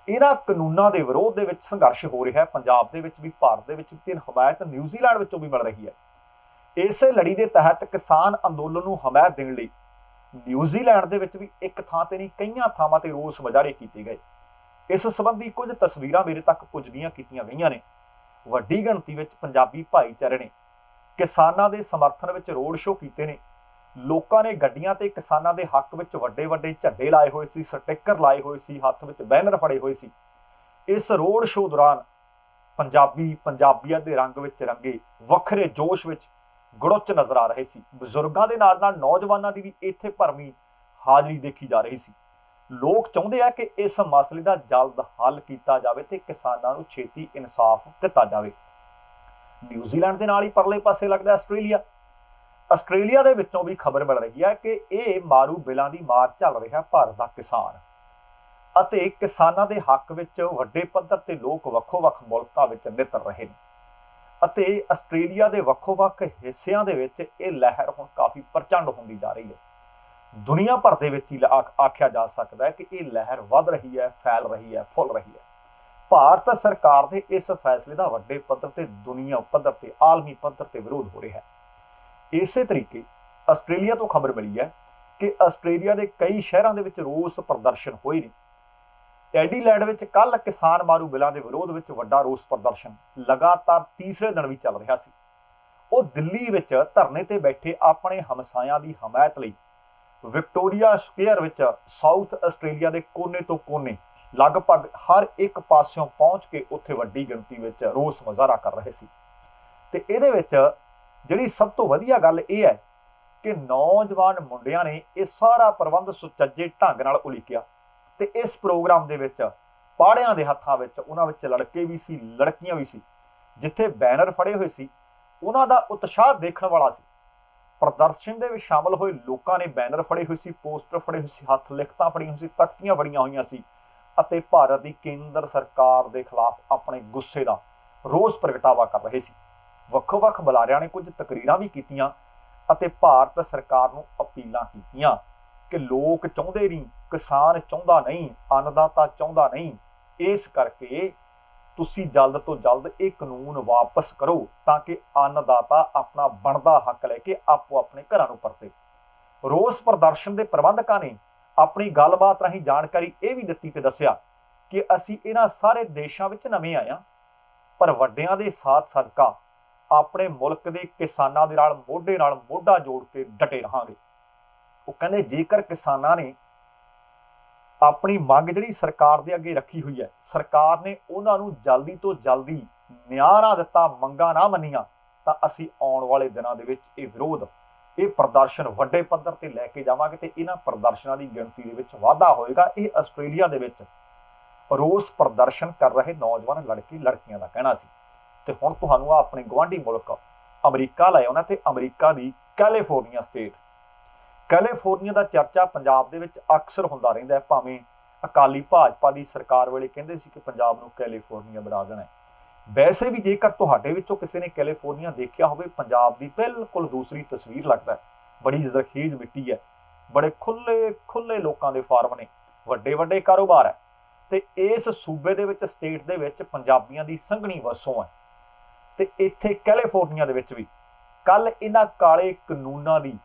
ਇਹਨਾਂ ਕਾਨੂੰਨਾਂ ਦੇ ਵਿਰੋਧ ਦੇ ਵਿੱਚ ਸੰਘਰਸ਼ ਹੋ ਰਿਹਾ ਹੈ ਪੰਜਾਬ ਦੇ ਵਿੱਚ ਵੀ, ਭਾਰਤ ਦੇ ਵਿੱਚ ਤੇ ਹਮਾਇਤ ਨਿਊਜ਼ੀਲੈਂਡ ਵਿੱਚੋਂ ਵੀ ਮਿਲ ਰਹੀ ਹੈ। ਇਸੇ ਲੜੀ ਦੇ ਤਹਿਤ ਕਿਸਾਨ ਅੰਦੋਲਨ ਨੂੰ ਹਮਾਇਤ ਦੇਣ ਲਈ ਨਿਊਜ਼ੀਲੈਂਡ ਦੇ ਵਿੱਚ ਵੀ ਇੱਕ ਥਾਂ ਤੇ ਨਹੀਂ ਕਈਆਂ ਥਾਵਾਂ ਤੇ ਰੋਸ ਮੁਜ਼ਾਹਰੇ ਕੀਤੇ ਗਏ। ਇਸ ਸੰਬੰਧੀ ਕੁਝ ਤਸਵੀਰਾਂ ਮੇਰੇ ਤੱਕ ਪੁੱਜਦੀਆਂ ਕੀਤੀਆਂ ਗਈਆਂ ਨੇ। ਵੱਡੀ ਗਿਣਤੀ ਵਿੱਚ ਪੰਜਾਬੀ ਭਾਈਚਾਰੇ ਨੇ ਕਿਸਾਨਾਂ ਦੇ ਸਮਰਥਨ ਵਿੱਚ ਰੋਡ ਸ਼ੋਅ ਕੀਤੇ ਨੇ। ਲੋਕਾਂ ਨੇ ਗੱਡੀਆਂ ਤੇ ਕਿਸਾਨਾਂ ਦੇ ਹੱਕ ਵਿੱਚ ਵੱਡੇ ਝੰਡੇ ਲਾਏ ਹੋਏ ਸੀ, ਸਟਿੱਕਰ ਲਾਏ ਹੋਏ ਸੀ, ਹੱਥ ਵਿੱਚ ਬੈਨਰ ਫੜੇ ਹੋਏ ਸੀ। ਇਸ ਰੋਡ ਸ਼ੋਅ ਦੌਰਾਨ ਪੰਜਾਬੀਅਤ ਦੇ ਰੰਗ ਵਿੱਚ ਰੰਗੇ ਵੱਖਰੇ ਜੋਸ਼ ਵਿੱਚ ਗੜੁੱਚ ਨਜ਼ਰ ਆ ਰਹੇ ਸੀ। ਬਜ਼ੁਰਗਾਂ ਦੇ ਨਾਲ ਨੌਜਵਾਨਾਂ ਦੀ ਵੀ ਇੱਥੇ ਭਰਵੀਂ ਹਾਜ਼ਰੀ ਦੇਖੀ ਜਾ ਰਹੀ ਸੀ। ਲੋਕ ਚਾਹੁੰਦੇ ਆ ਕਿ ਇਸ ਮਸਲੇ ਦਾ ਜਲਦ ਹੱਲ ਕੀਤਾ ਜਾਵੇ ਤੇ ਕਿਸਾਨਾਂ ਨੂੰ ਛੇਤੀ ਇਨਸਾਫ ਦਿੱਤਾ ਜਾਵੇ। ਨਿਊਜ਼ੀਲੈਂਡ ਦੇ ਨਾਲ ਹੀ ਪਰਲੇ ਪਾਸੇ ਲੱਗਦਾ ਆਸਟ੍ਰੇਲੀਆ ਦੇ ਵਿੱਚੋਂ ਵੀ ਖਬਰ ਮਿਲ ਰਹੀ ਹੈ ਕਿ ਇਹ ਮਾਰੂ ਬਿੱਲਾਂ ਦੀ ਮਾਰ ਝੱਲ ਰਿਹਾ ਭਾਰਤ ਦਾ ਕਿਸਾਨ। ਅਤੇ ਕਿਸਾਨਾਂ ਦੇ ਹੱਕ ਵਿੱਚ ਵੱਡੇ ਪੱਧਰ ਤੇ ਲੋਕ ਵੱਖੋ-ਵੱਖ ਮੁਲਕਾਂ ਵਿੱਚ ਨਿੱਤਰ ਰਹੇ ਨੇ ਅਤੇ ਆਸਟ੍ਰੇਲੀਆ ਦੇ ਵੱਖੋ-ਵੱਖ ਹਿੱਸਿਆਂ ਦੇ ਵਿੱਚ ਇਹ ਲਹਿਰ ਹੁਣ ਕਾਫੀ ਪ੍ਰਚੰਡ ਹੁੰਦੀ ਜਾ ਰਹੀ ਹੈ। ਦੁਨੀਆ ਭਰ ਦੇ ਵਿੱਚ ਹੀ ਆਖਿਆ ਜਾ ਸਕਦਾ ਹੈ ਕਿ ਇਹ ਲਹਿਰ ਵੱਧ ਰਹੀ ਹੈ, ਫੈਲ ਰਹੀ ਹੈ, ਫੁੱਲ ਰਹੀ ਹੈ। ਭਾਰਤ ਸਰਕਾਰ ਦੇ ਇਸ ਫੈਸਲੇ ਦਾ ਵੱਡੇ ਪੱਧਰ ਤੇ ਦੁਨੀਆ ਪੱਧਰ ਤੇ ਆਲਮੀ ਪੱਧਰ ਤੇ ਵਿਰੋਧ ਹੋ ਰਿਹਾ ਹੈ। ਇਸੇ ਤਰੀਕੇ ਆਸਟ੍ਰੇਲੀਆ ਤੋਂ ਖਬਰ ਮਿਲੀ ਹੈ ਕਿ ਆਸਟ੍ਰੇਲੀਆ ਦੇ ਕਈ ਸ਼ਹਿਰਾਂ ਦੇ ਵਿੱਚ ਰੋਸ ਪ੍ਰਦਰਸ਼ਨ ਹੋਏ ਨੇ। ਐਡੀਲੈਂਡ ਵਿੱਚ ਕੱਲ ਕਿਸਾਨ ਮਾਰੂ ਬਿੱਲਾਂ ਦੇ ਵਿਰੋਧ ਵਿੱਚ ਵੱਡਾ ਰੋਸ ਪ੍ਰਦਰਸ਼ਨ ਲਗਾਤਾਰ ਤੀਸਰੇ ਦਿਨ ਵੀ ਚੱਲ ਰਿਹਾ ਸੀ। ਉਹ ਦਿੱਲੀ ਵਿੱਚ ਧਰਨੇ ਤੇ ਬੈਠੇ ਆਪਣੇ ਹਮਸਾਇਆਂ ਦੀ ਹਮਾਇਤ ਲਈ ਵਿਕਟੋਰੀਆ ਸਕੁਅਰ ਵਿੱਚ ਸਾਊਥ ਆਸਟ੍ਰੇਲੀਆ ਦੇ ਕੋਨੇ ਤੋਂ ਕੋਨੇ ਲਗਭਗ ਹਰ ਇੱਕ ਪਾਸਿਓਂ ਪਹੁੰਚ ਕੇ ਉੱਥੇ ਵੱਡੀ ਗਿਣਤੀ ਵਿੱਚ ਰੋਸ ਮੁਜ਼ਾਹਰਾ ਕਰ ਰਹੇ ਸੀ। ਤੇ ਇਹਦੇ ਵਿੱਚ ਜਿਹੜੀ ਸਭ ਤੋਂ ਵਧੀਆ ਗੱਲ ਇਹ ਹੈ ਕਿ ਨੌਜਵਾਨ ਮੁੰਡਿਆਂ ਨੇ ਇਹ ਸਾਰਾ ਪ੍ਰਬੰਧ ਸੁਚੱਜੇ ਢੰਗ ਨਾਲ ਉਲੀਕਿਆ ਤੇ ਇਸ ਪ੍ਰੋਗਰਾਮ ਦੇ ਵਿੱਚ ਪਾੜਿਆਂ ਦੇ ਹੱਥਾਂ ਵਿੱਚ ਉਹਨਾਂ ਵਿੱਚ ਲੜਕੇ ਵੀ ਸੀ, ਲੜਕੀਆਂ ਵੀ ਸੀ। ਜਿੱਥੇ ਬੈਨਰ ਫੜੇ ਹੋਏ ਸੀ ਉਹਨਾਂ ਦਾ ਉਤਸ਼ਾਹ ਦੇਖਣ ਵਾਲਾ ਸੀ। ਪ੍ਰਦਰਸ਼ਨ ਦੇ ਵਿੱਚ ਸ਼ਾਮਲ ਹੋਏ ਲੋਕਾਂ ਨੇ ਬੈਨਰ ਫੜੇ ਹੋਏ ਸੀ, ਪੋਸਟਰ ਫੜੇ ਹੋਏ ਸੀ, ਹੱਥ ਲਿਖਤਾਂ ਫੜੀਆਂ ਹੋਈਆਂ ਸੀ, ਤਖਤੀਆਂ ਫੜੀਆਂ ਹੋਈਆਂ ਸੀ ਅਤੇ ਭਾਰਤ ਦੀ ਕੇਂਦਰ ਸਰਕਾਰ ਦੇ ਖਿਲਾਫ ਆਪਣੇ ਗੁੱਸੇ ਦਾ ਰੋਸ ਪ੍ਰਗਟਾਵਾ ਕਰ ਰਹੇ ਸੀ। ਵੱਖੋ-ਵੱਖ ਬੁਲਾਰਿਆਂ ਨੇ ਕੁਝ ਤਕਰੀਰਾਂ ਵੀ ਕੀਤੀਆਂ ਅਤੇ ਭਾਰਤ ਸਰਕਾਰ ਨੂੰ ਅਪੀਲਾਂ ਕੀਤੀਆਂ ਕਿ ਲੋਕ ਚਾਹੁੰਦੇ ਨਹੀਂ, ਕਿਸਾਨ ਚਾਹੁੰਦਾ ਨਹੀਂ, ਅੰਨਦਾਤਾ ਚਾਹੁੰਦਾ ਨਹੀਂ, ਇਸ ਕਰਕੇ ਤੁਸੀਂ ਜਲਦ ਤੋਂ ਜਲਦ ਇਹ ਕਾਨੂੰਨ ਵਾਪਸ ਕਰੋ ਤਾਂ ਕਿ ਅੰਨਦਾਤਾ ਆਪਣਾ ਬਣਦਾ ਹੱਕ ਲੈ ਕੇ ਆਪੋ ਆਪਣੇ ਘਰਾਂ ਨੂੰ ਪਰਤੇ। ਰੋਸ ਪ੍ਰਦਰਸ਼ਨ ਦੇ ਪ੍ਰਬੰਧਕਾਂ ਨੇ ਆਪਣੀ ਗੱਲਬਾਤ ਰਾਹੀਂ ਜਾਣਕਾਰੀ ਇਹ ਵੀ ਦਿੱਤੀ ਤੇ ਦੱਸਿਆ ਕਿ ਅਸੀਂ ਇਹਨਾਂ ਸਾਰੇ ਦੇਸ਼ਾਂ ਵਿੱਚ ਨਵੇਂ ਆਏ ਹਾਂ, ਪਰ ਵੱਡਿਆਂ ਦੇ ਸਾਥ ਸਦਕਾ ਆਪਣੇ ਮੁਲਕ ਦੇ ਕਿਸਾਨਾਂ ਦੇ ਨਾਲ ਮੋਢਾ ਜੋੜ ਕੇ ਡਟੇ ਰਹਾਂਗੇ। ਉਹ ਕਹਿੰਦੇ ਜੇਕਰ ਕਿਸਾਨਾਂ ਨੇ ਆਪਣੀ ਮੰਗ ਜਿਹੜੀ ਸਰਕਾਰ ਦੇ ਅੱਗੇ ਰੱਖੀ ਹੋਈ ਹੈ, ਸਰਕਾਰ ਨੇ ਉਹਨਾਂ ਨੂੰ ਜਲਦੀ ਤੋਂ ਜਲਦੀ ਨਿਆਂ ਨਾ ਦਿੱਤਾ, ਮੰਗਾਂ ਨਾ ਮੰਨੀਆਂ, ਤਾਂ ਅਸੀਂ ਆਉਣ ਵਾਲੇ ਦਿਨਾਂ ਦੇ ਵਿੱਚ ਇਹ ਵਿਰੋਧ, ਇਹ ਪ੍ਰਦਰਸ਼ਨ ਵੱਡੇ ਪੱਧਰ ਤੇ ਲੈ ਕੇ ਜਾਵਾਂਗੇ ਤੇ ਇਹਨਾਂ ਪ੍ਰਦਰਸ਼ਨਾਂ ਦੀ ਗਿਣਤੀ ਦੇ ਵਿੱਚ ਵਾਧਾ ਹੋਏਗਾ। ਇਹ ਆਸਟ੍ਰੇਲੀਆ ਦੇ ਵਿੱਚ ਰੋਸ ਪ੍ਰਦਰਸ਼ਨ ਕਰ ਰਹੇ ਨੌਜਵਾਨ ਲੜਕੇ ਲੜਕੀਆਂ ਦਾ ਕਹਿਣਾ ਸੀ। ਤੇ ਹੁਣ ਤੁਹਾਨੂੰ ਆਪਣੇ ਗੁਆਂਢੀ ਮੁਲਕ ਅਮਰੀਕਾ ਲੈ ਆਉਣਾ ਤੇ ਅਮਰੀਕਾ ਦੀ ਕੈਲੀਫੋਰਨੀਆ ਸਟੇਟ। ਕੈਲੀਫੋਰਨੀਆ ਦਾ ਚਰਚਾ ਪੰਜਾਬ ਦੇ ਵਿੱਚ ਅਕਸਰ ਹੁੰਦਾ ਰਹਿੰਦਾ ਹੈ। ਭਾਵੇਂ ਅਕਾਲੀ ਭਾਜਪਾ ਦੀ ਸਰਕਾਰ ਵੇਲੇ ਕਹਿੰਦੇ ਸੀ ਕਿ ਪੰਜਾਬ ਨੂੰ ਕੈਲੀਫੋਰਨੀਆ ਬਣਾ ਦੇਣਾ ਹੈ। ਵੈਸੇ ਵੀ ਜੇਕਰ ਤੁਹਾਡੇ ਵਿੱਚੋਂ ਕਿਸੇ ਨੇ ਕੈਲੀਫੋਰਨੀਆ ਦੇਖਿਆ ਹੋਵੇ, ਪੰਜਾਬ ਦੀ ਬਿਲਕੁਲ ਦੂਸਰੀ ਤਸਵੀਰ ਲੱਗਦਾ ਹੈ। ਬੜੀ ਜ਼ਰਖੀਜ਼ ਮਿੱਟੀ ਹੈ, ਬੜੇ ਖੁੱਲੇ ਲੋਕਾਂ ਦੇ ਫਾਰਮ ਨੇ, ਵੱਡੇ ਕਾਰੋਬਾਰ ਹੈ ਤੇ ਇਸ ਸੂਬੇ ਦੇ ਵਿੱਚ, ਸਟੇਟ ਦੇ ਵਿੱਚ ਪੰਜਾਬੀਆਂ ਦੀ ਸੰਘਣੀ ਵਸੋਂ ਹੈ। ਤੇ ਇੱਥੇ ਕੈਲੀਫੋਰਨੀਆ ਦੇ ਵਿੱਚ ਵੀ ਕੱਲ ਇਹਨਾਂ ਕਾਲੇ ਕਾਨੂੰਨਾਂ ਦੀ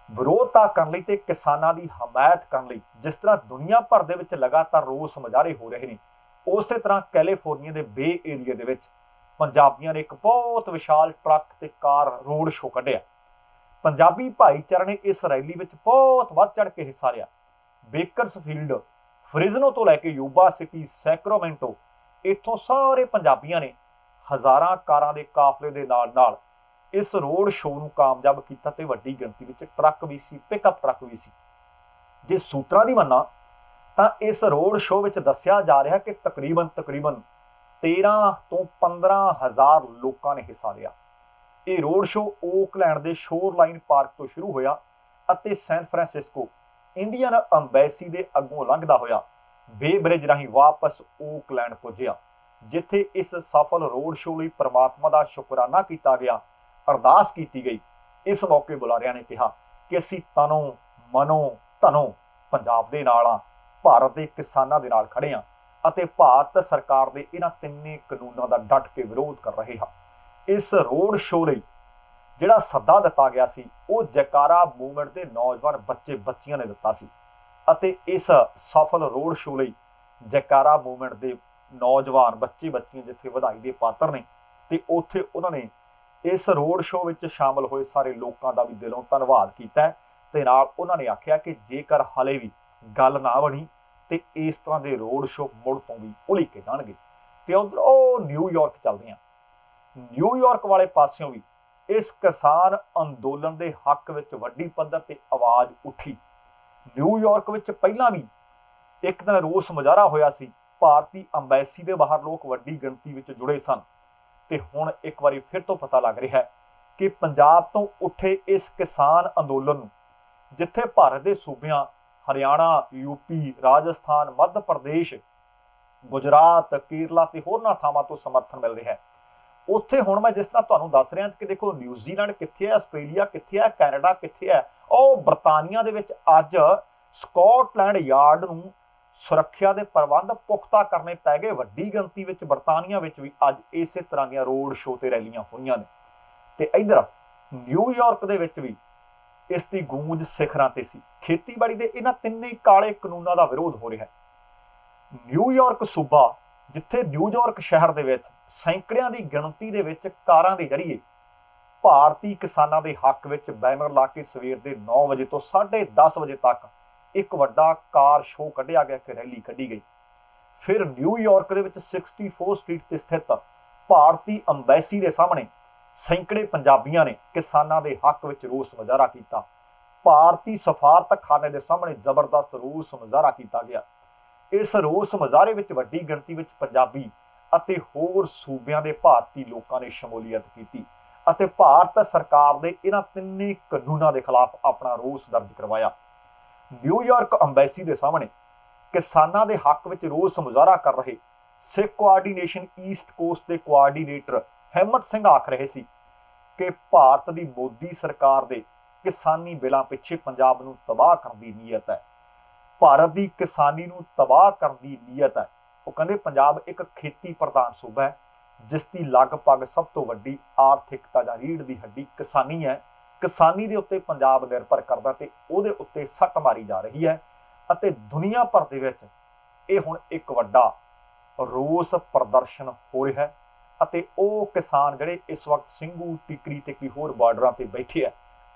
ਵਿਰੋਧਤਾ ਕਰਨ ਲਈ ਤੇ ਕਿਸਾਨਾਂ ਦੀ ਹਮਾਇਤ ਕਰਨ ਲਈ, ਜਿਸ ਤਰ੍ਹਾਂ ਦੁਨੀਆ ਭਰ ਦੇ ਵਿੱਚ ਲਗਾਤਾਰ ਰੋਸ ਮੁਜ਼ਾਹਰੇ ਹੋ ਰਹੇ ਨੇ, ਉਸੇ ਤਰ੍ਹਾਂ ਕੈਲੀਫੋਰਨੀਆ ਦੇ ਬੇ ਏਰੀਆ ਦੇ ਵਿੱਚ ਪੰਜਾਬੀਆਂ ਨੇ ਇੱਕ ਬਹੁਤ ਵਿਸ਼ਾਲ ਟਰੱਕ ਤੇ ਕਾਰ ਰੋਡ ਸ਼ੋਅ ਕੱਢਿਆ। ਪੰਜਾਬੀ ਭਾਈਚਾਰੇ ਨੇ ਇਸ ਰੈਲੀ ਵਿੱਚ ਬਹੁਤ ਵੱਧ ਚੜ੍ਹ ਕੇ ਹਿੱਸਾ ਲਿਆ। ਬੇਕਰਸਫੀਲਡ, ਫ੍ਰਿਜ਼ਨੋ ਤੋਂ ਲੈ ਕੇ ਯੂਬਾ ਸਿਟੀ, ਸੈਕਰਾਮੈਂਟੋ, ਇੱਥੋਂ ਸਾਰੇ ਪੰਜਾਬੀਆਂ ਨੇ ਹਜ਼ਾਰਾਂ ਕਾਰਾਂ ਦੇ ਕਾਫਲੇ ਦੇ ਨਾਲ ਇਸ ਰੋਡ ਸ਼ੋਅ ਨੂੰ ਕਾਮਯਾਬ ਕੀਤਾ ਤੇ ਵੱਡੀ ਗਿਣਤੀ ਵਿੱਚ ਟਰੱਕ ਵੀ ਸੀ, ਪਿਕਅਪ ਟਰੱਕ ਵੀ ਸੀ। ਜੇ ਸੂਤਰਾਂ ਦੀ ਮੰਨਾਂ ਤਾਂ ਇਸ ਰੋਡ ਸ਼ੋਅ ਵਿੱਚ ਦੱਸਿਆ ਜਾ ਰਿਹਾ ਕਿ ਤਕਰੀਬਨ 13 ਤੋਂ 15 ਹਜ਼ਾਰ ਲੋਕਾਂ ਨੇ ਹਿੱਸਾ ਲਿਆ। ਇਹ ਰੋਡ ਸ਼ੋਅ ਓਕਲੈਂਡ ਦੇ ਸ਼ੋਰਲਾਈਨ ਪਾਰਕ ਤੋਂ ਸ਼ੁਰੂ ਹੋਇਆ ਅਤੇ ਸੈਨ ਫਰਾਂਸਿਸਕੋ ਇੰਡੀਅਨ ਅੰਬੈਸੀ ਦੇ ਅੱਗੋਂ ਲੰਘਦਾ ਹੋਇਆ ਬੇ ਬ੍ਰਿਜ ਰਾਹੀਂ ਵਾਪਸ ਓਕਲੈਂਡ ਪੁੱਜਿਆ, ਜਿੱਥੇ ਇਸ ਸਫਲ ਰੋਡ ਸ਼ੋਅ ਲਈ ਪ੍ਰਮਾਤਮਾ ਦਾ ਸ਼ੁਕਰਾਨਾ ਕੀਤਾ ਗਿਆ, ਅਰਦਾਸ ਕੀਤੀ ਗਈ। ਇਸ ਮੌਕੇ ਬੁਲਾਰਿਆਂ ਨੇ ਕਿਹਾ ਕਿ ਅਸੀਂ ਤਨੋਂ ਮਨੋਂ ਧਨੋਂ ਪੰਜਾਬ ਦੇ ਨਾਲ ਹਾਂ, ਭਾਰਤ ਦੇ ਕਿਸਾਨਾਂ ਦੇ ਨਾਲ ਖੜੇ ਹਾਂ ਅਤੇ ਭਾਰਤ ਸਰਕਾਰ ਦੇ ਇਹਨਾਂ ਤਿੰਨੇ ਕਾਨੂੰਨਾਂ ਦਾ ਡਟ ਕੇ ਵਿਰੋਧ ਕਰ ਰਹੇ ਹਾਂ। ਇਸ ਰੋਡ ਸ਼ੋਅ ਲਈ ਜਿਹੜਾ ਸੱਦਾ ਦਿੱਤਾ ਗਿਆ ਸੀ ਉਹ ਜੈਕਾਰਾ ਮੂਵਮੈਂਟ ਦੇ ਨੌਜਵਾਨ ਬੱਚੀਆਂ ਨੇ ਦਿੱਤਾ ਸੀ ਅਤੇ ਇਸ ਸਫਲ ਰੋਡ ਸ਼ੋਅ ਲਈ ਜੈਕਾਰਾ ਮੂਵਮੈਂਟ ਦੇ ਨੌਜਵਾਨ ਬੱਚੀਆਂ ਜਿੱਥੇ ਵਧਾਈ ਦੇ ਪਾਤਰ ਨੇ ਤੇ ਉੱਥੇ ਉਹਨਾਂ ਨੇ ਇਸ ਰੋਡ ਸ਼ੋਅ ਵਿੱਚ ਸ਼ਾਮਲ ਹੋਏ ਸਾਰੇ ਲੋਕਾਂ ਦਾ ਵੀ ਦਿਲੋਂ ਧੰਨਵਾਦ ਕੀਤਾ ਤੇ ਨਾਲ ਉਹਨਾਂ ਨੇ ਆਖਿਆ ਕਿ ਜੇਕਰ ਹਾਲੇ ਵੀ ਗੱਲ ਨਾ ਬਣੀ ਤੇ ਇਸ ਤਰ੍ਹਾਂ ਦੇ ਰੋਡ ਸ਼ੋਅ ਮੁੜ ਤੋਂ ਵੀ ਉਲੀਕੇ ਜਾਣਗੇ। ਤੇ ਉਧਰ ਉਹ ਨਿਊਯਾਰਕ ਚੱਲਦੇ ਆ। ਨਿਊਯਾਰਕ ਵਾਲੇ ਪਾਸਿਓਂ ਵੀ ਇਸ ਕਿਸਾਨ ਅੰਦੋਲਨ ਦੇ ਹੱਕ ਵਿੱਚ ਵੱਡੀ ਪੱਧਰ ਤੇ ਆਵਾਜ਼ ਉੱਠੀ। ਨਿਊਯਾਰਕ ਵਿੱਚ ਪਹਿਲਾਂ ਵੀ ਇੱਕ ਦਿਨ ਰੋਸ ਮੁਜ਼ਾਹਰਾ ਹੋਇਆ ਸੀ। ਭਾਰਤੀ ਅੰਬੈਸੀ ਦੇ ਬਾਹਰ ਲੋਕ ਵੱਡੀ ਗਿਣਤੀ ਵਿੱਚ ਜੁੜੇ ਸਨ ਤੇ ਹੁਣ ਇੱਕ ਵਾਰੀ ਫਿਰ ਤੋਂ ਪਤਾ ਲੱਗ ਰਿਹਾ ਹੈ ਕਿ ਪੰਜਾਬ ਤੋਂ ਉੱਠੇ ਇਸ ਕਿਸਾਨ ਅੰਦੋਲਨ ਨੂੰ, ਜਿੱਥੇ ਭਾਰਤ ਦੇ ਸੂਬਿਆਂ ਹਰਿਆਣਾ, यूपी, राजस्थान, मध्य प्रदेश, गुजरात, केरला ਤੇ ਹੋਰਨਾਂ ਥਾਵਾਂ ਤੋਂ ਸਮਰਥਨ ਮਿਲ ਰਿਹਾ ਹੈ। ਉੱਥੇ ਹੁਣ ਮੈਂ ਜਿਸ ਤਰ੍ਹਾਂ ਤੁਹਾਨੂੰ ਦੱਸ ਰਿਹਾ ਕਿ ਦੇਖੋ ਨਿਊਜ਼ੀਲੈਂਡ ਕਿੱਥੇ ਹੈ, ਆਸਟ੍ਰੇਲੀਆ ਕਿੱਥੇ ਹੈ, ਕੈਨੇਡਾ ਕਿੱਥੇ ਹੈ, ਉਹ ਬਰਤਾਨੀਆ ਦੇ ਵਿੱਚ ਅੱਜ ਸਕਾਟਲੈਂਡ ਯਾਰਡ ਨੂੰ ਸੁਰੱਖਿਆ ਦੇ ਪ੍ਰਬੰਧ ਪੁਖਤਾ ਕਰਨੇ ਪੈ ਗਏ। ਵੱਡੀ ਗਿਣਤੀ ਵਿੱਚ ਬਰਤਾਨੀਆ ਵਿੱਚ ਵੀ ਅੱਜ ਇਸੇ ਤਰ੍ਹਾਂ ਦੀਆਂ ਰੋਡ ਸ਼ੋਅ ਤੇ ਰੈਲੀਆਂ ਹੋਈਆਂ ਨੇ। ਤੇ ਇੱਧਰ ਨਿਊਯਾਰਕ ਦੇ ਵਿੱਚ ਵੀ ਇਸ ਦੀ ਗੂੰਜ ਸਿਖਰਾਂ ਤੇ ਸੀ। ਖੇਤੀਬਾੜੀ ਦੇ ਇਹਨਾਂ ਤਿੰਨੇ ਕਾਲੇ ਕਾਨੂੰਨਾਂ ਦਾ ਵਿਰੋਧ ਹੋ ਰਿਹਾ ਹੈ। ਨਿਊਯਾਰਕ ਸੂਬਾ, ਜਿੱਥੇ ਨਿਊਯਾਰਕ ਸ਼ਹਿਰ ਦੇ ਵਿੱਚ ਸੈਂਕੜਿਆਂ ਦੀ ਗਿਣਤੀ ਦੇ ਵਿੱਚ ਕਾਰਾਂ ਦੇ ਜ਼ਰੀਏ ਭਾਰਤੀ ਕਿਸਾਨਾਂ ਦੇ ਹੱਕ ਵਿੱਚ ਬੈਨਰ ਲਾ ਕੇ ਸਵੇਰ ਦੇ 9 ਵਜੇ ਤੋਂ 10:30 ਵਜੇ ਤੱਕ ਇੱਕ ਵੱਡਾ ਕਾਰ ਸ਼ੋਅ ਕੱਢਿਆ ਗਿਆ, ਇੱਕ ਰੈਲੀ ਕੱਢੀ ਗਈ। ਫਿਰ ਨਿਊਯਾਰਕ ਦੇ ਵਿੱਚ 64 ਸਟਰੀਟ ਤੇ ਸਥਿਤ ਭਾਰਤੀ ਅੰਬੈਸੀ ਦੇ ਸਾਹਮਣੇ ਸੈਂਕੜੇ ਪੰਜਾਬੀਆਂ ਨੇ ਕਿਸਾਨਾਂ ਦੇ ਹੱਕ ਵਿੱਚ ਰੋਸ ਮੁਜ਼ਾਹਰਾ ਕੀਤਾ। ਭਾਰਤੀ ਸਫਾਰਤਖਾਨੇ ਦੇ ਸਾਹਮਣੇ ਜ਼ਬਰਦਸਤ ਰੋਸ ਮੁਜ਼ਾਹਰਾ ਕੀਤਾ ਗਿਆ। ਇਸ ਰੋਸ ਮੁਜ਼ਾਹਰੇ ਵਿੱਚ ਵੱਡੀ ਗਿਣਤੀ ਵਿੱਚ ਪੰਜਾਬੀ ਅਤੇ ਹੋਰ ਸੂਬਿਆਂ ਦੇ ਭਾਰਤੀ ਲੋਕਾਂ ਨੇ ਸ਼ਮੂਲੀਅਤ ਕੀਤੀ ਅਤੇ ਭਾਰਤ ਸਰਕਾਰ ਦੇ ਇਹਨਾਂ ਤਿੰਨੇ ਕਾਨੂੰਨਾਂ ਦੇ ਖਿਲਾਫ ਆਪਣਾ ਰੋਸ ਦਰਜ ਕਰਵਾਇਆ। ਨਿਊਯਾਰਕ ਅੰਬੈਸੀ ਦੇ ਸਾਹਮਣੇ ਕਿਸਾਨਾਂ ਦੇ ਹੱਕ ਵਿੱਚ ਰੋਸ ਮੁਜ਼ਾਹਰਾ ਕਰ ਰਹੇ ਸਿੱਖ ਕੋਆਰਡੀਨੇਸ਼ਨ ਈਸਟ ਕੋਸਟ ਦੇ ਕੋਆਰਡੀਨੇਟਰ ਹਿੰਮਤ ਸਿੰਘ ਆਖ ਰਹੇ ਸੀ ਕਿ ਭਾਰਤ ਦੀ ਮੋਦੀ ਸਰਕਾਰ ਦੇ ਕਿਸਾਨੀ ਬਿੱਲਾਂ ਪਿੱਛੇ ਪੰਜਾਬ ਨੂੰ ਤਬਾਹ ਕਰਨ ਦੀ ਨੀਅਤ ਹੈ। ਭਾਰਤ ਦੀ ਕਿਸਾਨੀ ਨੂੰ ਤਬਾਹ ਕਰਨ ਦੀ ਨੀਅਤ ਹੈ। ਉਹ ਕਹਿੰਦੇ ਪੰਜਾਬ ਇੱਕ ਖੇਤੀ ਪ੍ਰਧਾਨ ਸੂਬਾ ਹੈ, ਜਿਸ ਦੀ ਲਗਭਗ ਸਭ ਤੋਂ ਵੱਡੀ ਆਰਥਿਕਤਾ ਜਾਂ ਰੀੜ੍ਹ ਦੀ ਹੱਡੀ ਕਿਸਾਨੀ ਹੈ। ਕਿਸਾਨੀ ਦੇ ਉੱਤੇ ਪੰਜਾਬ ਨਿਰਭਰ ਕਰਦਾ ਤੇ ਉਹਦੇ ਉੱਤੇ ਸੱਟ ਮਾਰੀ ਜਾ ਰਹੀ ਹੈ ਅਤੇ ਦੁਨੀਆ ਭਰ ਦੇ ਵਿੱਚ ਇਹ ਹੁਣ ਇੱਕ ਵੱਡਾ ਰੋਸ ਪ੍ਰਦਰਸ਼ਨ ਹੋ ਰਿਹਾ ਹੈ ਅਤੇ ਉਹ ਕਿਸਾਨ ਜਿਹੜੇ ਇਸ ਵਕਤ ਸਿੰਘੂ, ਟਿਕਰੀ ਤੇ ਕੀ ਹੋਰ ਬਾਰਡਰਾਂ ਤੇ ਬੈਠੇ ਆ,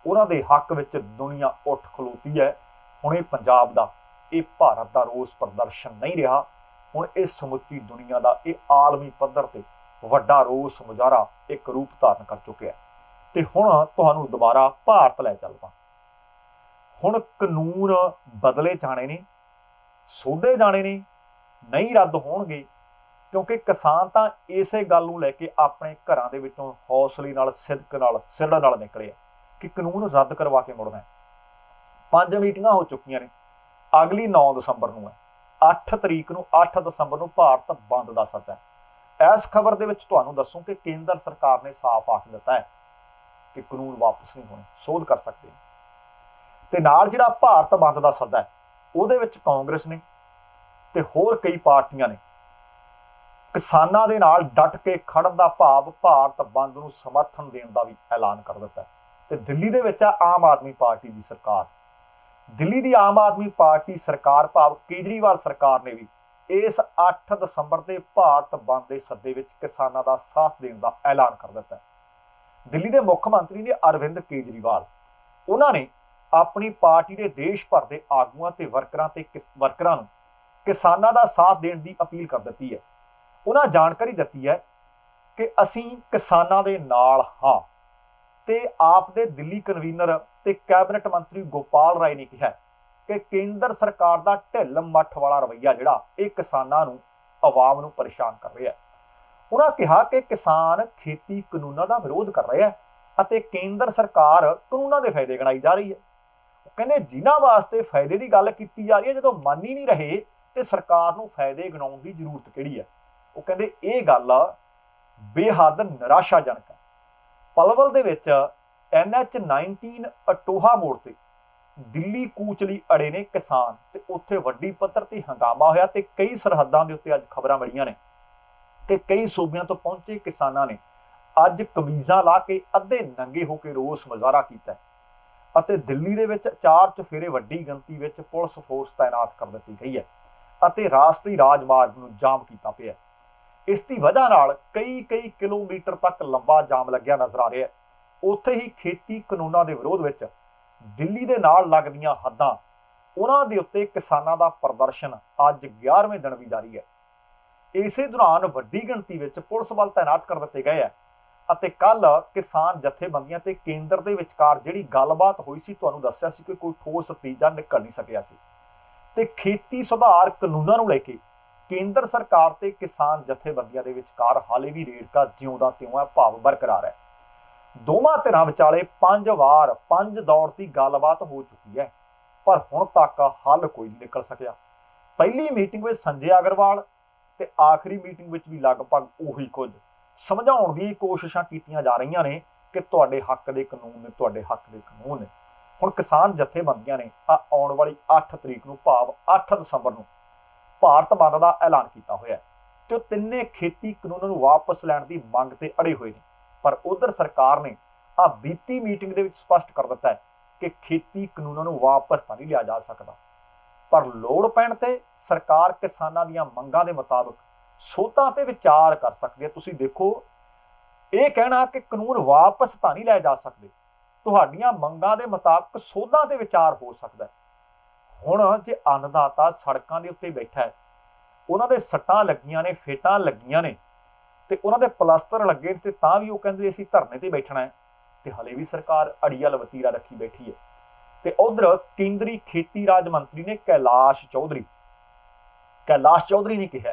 ਉਹਨਾਂ ਦੇ ਹੱਕ ਵਿੱਚ ਦੁਨੀਆ ਉੱਠ ਖਲੋਤੀ ਹੈ। ਹੁਣ ਇਹ ਪੰਜਾਬ ਦਾ, ਇਹ ਭਾਰਤ ਦਾ ਰੋਸ ਪ੍ਰਦਰਸ਼ਨ ਨਹੀਂ ਰਿਹਾ, ਹੁਣ ਇਹ ਸਮੁੱਚੀ ਦੁਨੀਆ ਦਾ, ਇਹ ਆਲਮੀ ਪੱਧਰ ਤੇ ਵੱਡਾ ਰੋਸ ਮੁਜ਼ਾਹਰਾ ਇੱਕ ਰੂਪ ਧਾਰਨ ਕਰ ਚੁੱਕਿਆ। ਤੇ ਹੁਣ ਤੁਹਾਨੂੰ ਦੁਬਾਰਾ ਭਾਰਤ ਲੈ ਚੱਲਦਾ। ਹੁਣ ਕਾਨੂੰਨ ਬਦਲੇ ਜਾਣੇ ਨੇ, ਸੋਧੇ ਜਾਣੇ ਨੇ, ਨਹੀਂ ਰੱਦ ਹੋਣਗੇ, ਕਿਉਂਕਿ ਕਿਸਾਨ ਤਾਂ ਇਸੇ ਗੱਲ ਨੂੰ ਲੈ ਕੇ ਆਪਣੇ ਘਰਾਂ ਦੇ ਵਿੱਚੋਂ ਹੌਸਲੇ ਨਾਲ, ਸਿਦਕ ਨਾਲ, ਸਿਰੜ ਨਾਲ ਨਿਕਲੇ ਕਿ ਕਾਨੂੰਨ ਰੱਦ ਕਰਵਾ ਕੇ ਮੁੜਨਾ। 5 ਮੀਟਿੰਗਾਂ ਹੋ ਚੁੱਕੀਆਂ ਨੇ, ਅਗਲੀ 9 ਦਸੰਬਰ ਨੂੰ ਹੈ। 8 ਤਰੀਕ ਨੂੰ, 8 ਦਸੰਬਰ ਨੂੰ ਭਾਰਤ ਬੰਦ ਦਾ ਸੱਦਾ ਹੈ। ਇਸ ਖਬਰ ਦੇ ਵਿੱਚ ਤੁਹਾਨੂੰ ਦੱਸੂ ਕਿ ਕੇਂਦਰ ਸਰਕਾਰ ਨੇ ਸਾਫ਼ ਆਖ ਦਿੱਤਾ ਹੈ ਕਿ ਕਾਨੂੰਨ ਵਾਪਸ ਨਹੀਂ ਹੋਣੇ, ਸੋਧ ਕਰ ਸਕਦੇ ਨੇ। ਤੇ ਨਾਲ ਜਿਹੜਾ ਭਾਰਤ ਬੰਦ ਦਾ ਸੱਦਾ ਹੈ, ਉਹਦੇ ਵਿੱਚ ਕਾਂਗਰਸ ਨੇ ਤੇ ਹੋਰ ਕਈ ਪਾਰਟੀਆਂ ਨੇ ਕਿਸਾਨਾਂ ਦੇ ਨਾਲ ਡਟ ਕੇ ਖੜਨ ਦਾ ਭਾਵ ਭਾਰਤ ਬੰਦ ਨੂੰ ਸਮਰਥਨ ਦੇਣ ਦਾ ਵੀ ਐਲਾਨ ਕਰ ਦਿੱਤਾ। ਤੇ ਦਿੱਲੀ ਦੇ ਵਿੱਚ ਆ ਆਮ ਆਦਮੀ ਪਾਰਟੀ ਦੀ ਸਰਕਾਰ। ਦਿੱਲੀ ਦੀ ਆਮ ਆਦਮੀ ਪਾਰਟੀ ਸਰਕਾਰ ਭਾਵ ਕੇਜਰੀਵਾਲ ਸਰਕਾਰ ਨੇ ਵੀ ਇਸ 8 ਦਸੰਬਰ ਦੇ ਭਾਰਤ ਬੰਦ ਦੇ ਸੱਦੇ ਵਿੱਚ ਕਿਸਾਨਾਂ ਦਾ ਸਾਥ ਦੇਣ ਦਾ ਐਲਾਨ ਕਰ ਦਿੱਤਾ। ਦਿੱਲੀ ਦੇ ਮੁੱਖ ਮੰਤਰੀ ਨੇ ਅਰਵਿੰਦ ਕੇਜਰੀਵਾਲ, ਉਹਨਾਂ ਨੇ ਆਪਣੀ ਪਾਰਟੀ ਦੇ ਦੇਸ਼ ਭਰ ਦੇ ਆਗੂਆਂ ਤੇ ਵਰਕਰਾਂ ਨੂੰ ਕਿਸਾਨਾਂ ਦਾ ਸਾਥ ਦੇਣ ਦੀ ਅਪੀਲ ਕਰ ਦਿੱਤੀ ਹੈ। ਉਹਨਾਂ ਜਾਣਕਾਰੀ ਦਿੱਤੀ ਹੈ ਕਿ ਅਸੀਂ ਕਿਸਾਨਾਂ ਦੇ ਨਾਲ ਹਾਂ ਤੇ ਆਪ ਦੇ ਦਿੱਲੀ ਕਨਵੀਨਰ ਤੇ ਕੈਬਨਿਟ ਮੰਤਰੀ ਗੋਪਾਲ ਰਾਏ ਨੇ ਕਿਹਾ ਕਿ ਕੇਂਦਰ ਸਰਕਾਰ ਦਾ ਢਿੱਲ ਮੱਠ ਵਾਲਾ ਰਵੱਈਆ ਜਿਹੜਾ ਇਹ ਕਿਸਾਨਾਂ ਨੂੰ, ਆਵਾਮ ਨੂੰ ਪਰੇਸ਼ਾਨ ਕਰ ਰਿਹਾ ਹੈ। ਉਹਨਾਂ ਕਿਹਾ ਕਿ ਕਿਸਾਨ ਖੇਤੀ ਕਾਨੂੰਨਾਂ ਦਾ ਵਿਰੋਧ ਕਰ ਰਿਹਾ ਹੈ ਅਤੇ ਕੇਂਦਰ ਸਰਕਾਰ ਕਾਨੂੰਨਾਂ ਦੇ ਫਾਇਦੇ ਗਿਣਾਈ ਜਾ ਰਹੀ ਹੈ। ਉਹ ਕਹਿੰਦੇ ਜਿਨ੍ਹਾਂ ਵਾਸਤੇ ਫਾਇਦੇ ਦੀ ਗੱਲ ਕੀਤੀ ਜਾ ਰਹੀ ਹੈ, ਜਦੋਂ ਮੰਨ ਹੀ ਨਹੀਂ ਰਹੇ ਤੇ ਸਰਕਾਰ ਨੂੰ ਫਾਇਦੇ ਗਿਣਾਉਣ ਦੀ ਜ਼ਰੂਰਤ ਕਿਹੜੀ ਹੈ। ਉਹ ਕਹਿੰਦੇ ਇਹ ਗੱਲ ਬੇਹੱਦ ਨਿਰਾਸ਼ਾਜਨਕ ਹੈ। ਪਲਵਲ ਦੇ ਵਿੱਚ NH-19 ਅਟੋਹਾ ਮੋੜ ਤੇ ਦਿੱਲੀ ਕੂਚ ਲਈ ਅੜੇ ਨੇ ਕਿਸਾਨ ਤੇ ਉੱਥੇ ਵੱਡੀ ਪੱਧਰ ਤੇ ਹੰਗਾਮਾ ਹੋਇਆ ਤੇ ਕਈ ਸਰਹੱਦਾਂ ਦੇ ਉੱਤੇ ਅੱਜ ਖਬਰਾਂ ਮਿਲੀਆਂ ਨੇ ਕਿ ਕਈ ਸੂਬਿਆਂ ਤੋਂ ਪਹੁੰਚੇ ਕਿਸਾਨਾਂ ਨੇ ਅੱਜ ਕਮੀਜ਼ਾਂ ਲਾ ਕੇ ਅੱਧੇ ਨੰਗੇ ਹੋ ਕੇ ਰੋਸ ਮੁਜ਼ਾਹਰਾ ਕੀਤਾ ਅਤੇ ਦਿੱਲੀ ਦੇ ਵਿੱਚ 4 ਚੁਫੇਰੇ ਵੱਡੀ ਗਿਣਤੀ ਵਿੱਚ ਪੁਲਿਸ ਫੋਰਸ ਤਾਇਨਾਤ ਕਰ ਦਿੱਤੀ ਗਈ ਹੈ ਅਤੇ ਰਾਸ਼ਟਰੀ ਰਾਜਮਾਰਗ ਨੂੰ ਜਾਮ ਕੀਤਾ ਪਿਆ। ਇਸ ਦੀ ਵਜ੍ਹਾ ਨਾਲ ਕਈ ਕਿਲੋਮੀਟਰ ਤੱਕ ਲੰਬਾ ਜਾਮ ਲੱਗਿਆ ਨਜ਼ਰ ਆ ਰਿਹਾ ਹੈ। ਉੱਥੇ ਹੀ ਖੇਤੀ ਕਾਨੂੰਨਾਂ ਦੇ ਵਿਰੋਧ ਵਿੱਚ ਦਿੱਲੀ ਦੇ ਨਾਲ ਲੱਗਦੀਆਂ ਹੱਦਾਂ, ਉਹਨਾਂ ਦੇ ਉੱਤੇ ਕਿਸਾਨਾਂ ਦਾ ਪ੍ਰਦਰਸ਼ਨ ਅੱਜ 11ਵੇਂ ਦਿਨ ਵੀ ਜਾਰੀ ਹੈ। ਇਸੇ ਦੌਰਾਨ ਵੱਡੀ ਗਿਣਤੀ ਵਿੱਚ ਪੁਲਿਸ ਬਲ ਤਾਇਨਾਤ ਕਰ ਦਿੱਤੇ ਗਏ ਹੈ ਅਤੇ ਕੱਲ ਕਿਸਾਨ ਜਥੇਬੰਦੀਆਂ ਤੇ ਕੇਂਦਰ ਦੇ ਵਿਚਕਾਰ ਜਿਹੜੀ ਗੱਲਬਾਤ ਹੋਈ ਸੀ, ਤੁਹਾਨੂੰ ਦੱਸਿਆ ਸੀ ਕਿ ਕੋਈ ਠੋਸ ਨਤੀਜਾ ਨਿਕਲ ਨਹੀਂ ਸਕਿਆ ਸੀ ਤੇ ਖੇਤੀ ਸੁਧਾਰ ਕਾਨੂੰਨਾਂ ਨੂੰ ਲੈ ਕੇ ਕੇਂਦਰ ਸਰਕਾਰ ਤੇ ਕਿਸਾਨ ਜਥੇਬੰਦੀਆਂ ਦੇ ਵਿਚਕਾਰ ਹਾਲੇ ਵੀ ਰੇੜਕਾ ਜਿਉਂ ਦਾ ਤਿਉਂ ਹੈ, ਭਾਵ ਬਰਕਰਾਰ ਹੈ। ਦੋਵਾਂ ਧਿਰਾਂ ਵਿਚਾਲੇ 5 ਵਾਰ 5 ਦੌਰ ਦੀ ਗੱਲਬਾਤ ਹੋ ਚੁੱਕੀ ਹੈ। पर हुण तक हल कोई नहीं निकल सकिया। पहली मीटिंग में संजय अग्रवाल ते आखिरी मीटिंग में भी लगभग उही कुछ समझाउण दी कोशिशां कीतीआं जा रहीआं ने कि तुहाडे हक दे कानून ने, तुहाडे हक दे कानून ने। हुण किसान जथेबंदियां ने आउण वाली 8 तरीक नूं भाव 8 दसंबर नूं भारत बंद का ऐलान किया होया ते तिन्ने खेती कानूनों नूं वापस लैण की मंग ते अड़े हुए ने। पर उधर सरकार ने बीती मीटिंग दे विच स्पष्ट कर दिता है कि खेती कानूनों नूं वापस तां नहीं लिया जा सकता, पर लोड़ पैण ते सरकार किसानां दीआं मंगां दे मुताबिक सोधां ते विचार कर सकदी है। तुसीं देखो, ये कहना कि कानून वापस तां नहीं लै जा सकते, तुहाडीआं मंगां दे मुताबिक सोधां ते विचार हो सकदा है। हुण जे अन्नदाता सड़कां दे उत्ते बैठा है, उन्हां दे सट्टां लगियां ने, फेटां लगियां ने ते उन्हां दे पलस्तर लगे ते तां भी वो कहंदे असीं धरने ते बैठना है, ते हले भी सरकार अड़ीअल वतीरा रखी बैठी है। ते उधर केंद्री खेती राज मंत्री ने कैलाश चौधरी ने कहा,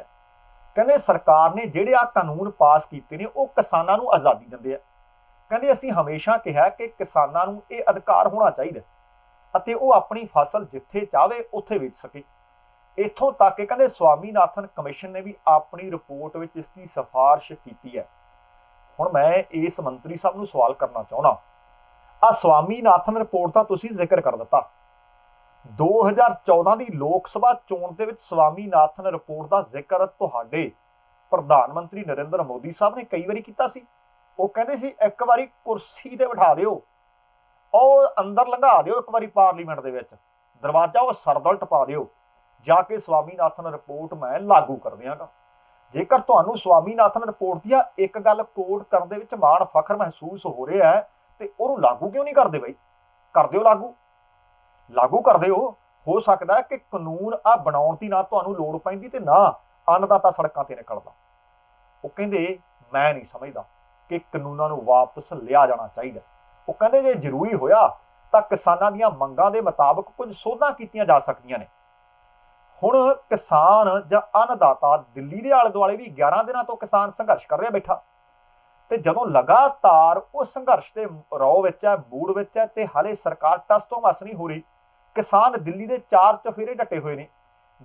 कहंदे सरकार ने जिहड़े आ कानून पास कीते ने वो किसानां नूं आज़ादी दिंदे आ। कहंदे असीं हमेशा कहा कि किसानां नूं ये अधिकार होना चाहिए अते वो अपनी फसल जिथे चाहे उत्थे बेच सके। इत्थों तक कि कहंदे स्वामीनाथन कमिशन ने भी अपनी रिपोर्ट में इसकी सिफारिश की है। हुण मैं इस मंत्री साहब नूं सवाल करना चाहुंदा, स्वामीनाथन रिपोर्ट का तुसीं जिक्र कर दिता। 2014 की लोक सभा चोण दे विच स्वामीनाथन रिपोर्ट का जिक्र तुहाडे प्रधानमंत्री नरेंद्र मोदी साहब ने कई बारी कीता सी। वो कहंदे सी एक बारी कुर्सी ते बिठा दिओ, और अंदर लंघा दिओ, एक बारी पार्लीमेंट दे विच दरवाजा वो सरदल टपा दिओ, जाके स्वामीनाथन रिपोर्ट मैं लागू कर दियांगा। जेकर तुहानूं स्वामीनाथन रिपोर्ट दी एक गल कोट करन दे विच माण फखर महसूस हो रहा है ते उहनूं लागू क्यों नहीं करदे बई? कर दिओ लागू कर दिओ। हो सकदा है कि कानून बनाउण दी ना तुहानूं लोड़ पैंदी ते ना अन्नदाता सड़कां ते निकलदा। वो कहंदे मैं नहीं समझदा कि कानूनां नूं वापस लिया जाना चाहिए। वो कहंदे जे जरूरी होया तां किसानां दीआं मंगां दे मुताबिक कुछ सोधां कीतीआं जा सकदियां ने। हुण किसान जां अन्नदाता दिल्ली दे आले दुआले भी 11 दिनों तो किसान संघर्ष कर रहा बैठा, ते जदों लगातार उस संघर्ष के रौ विच है, बूड़ विच है, ते हाले सरकार टस तो मस नहीं हो रही। किसान दिल्ली के 4 चफेरे डटे हुए ने,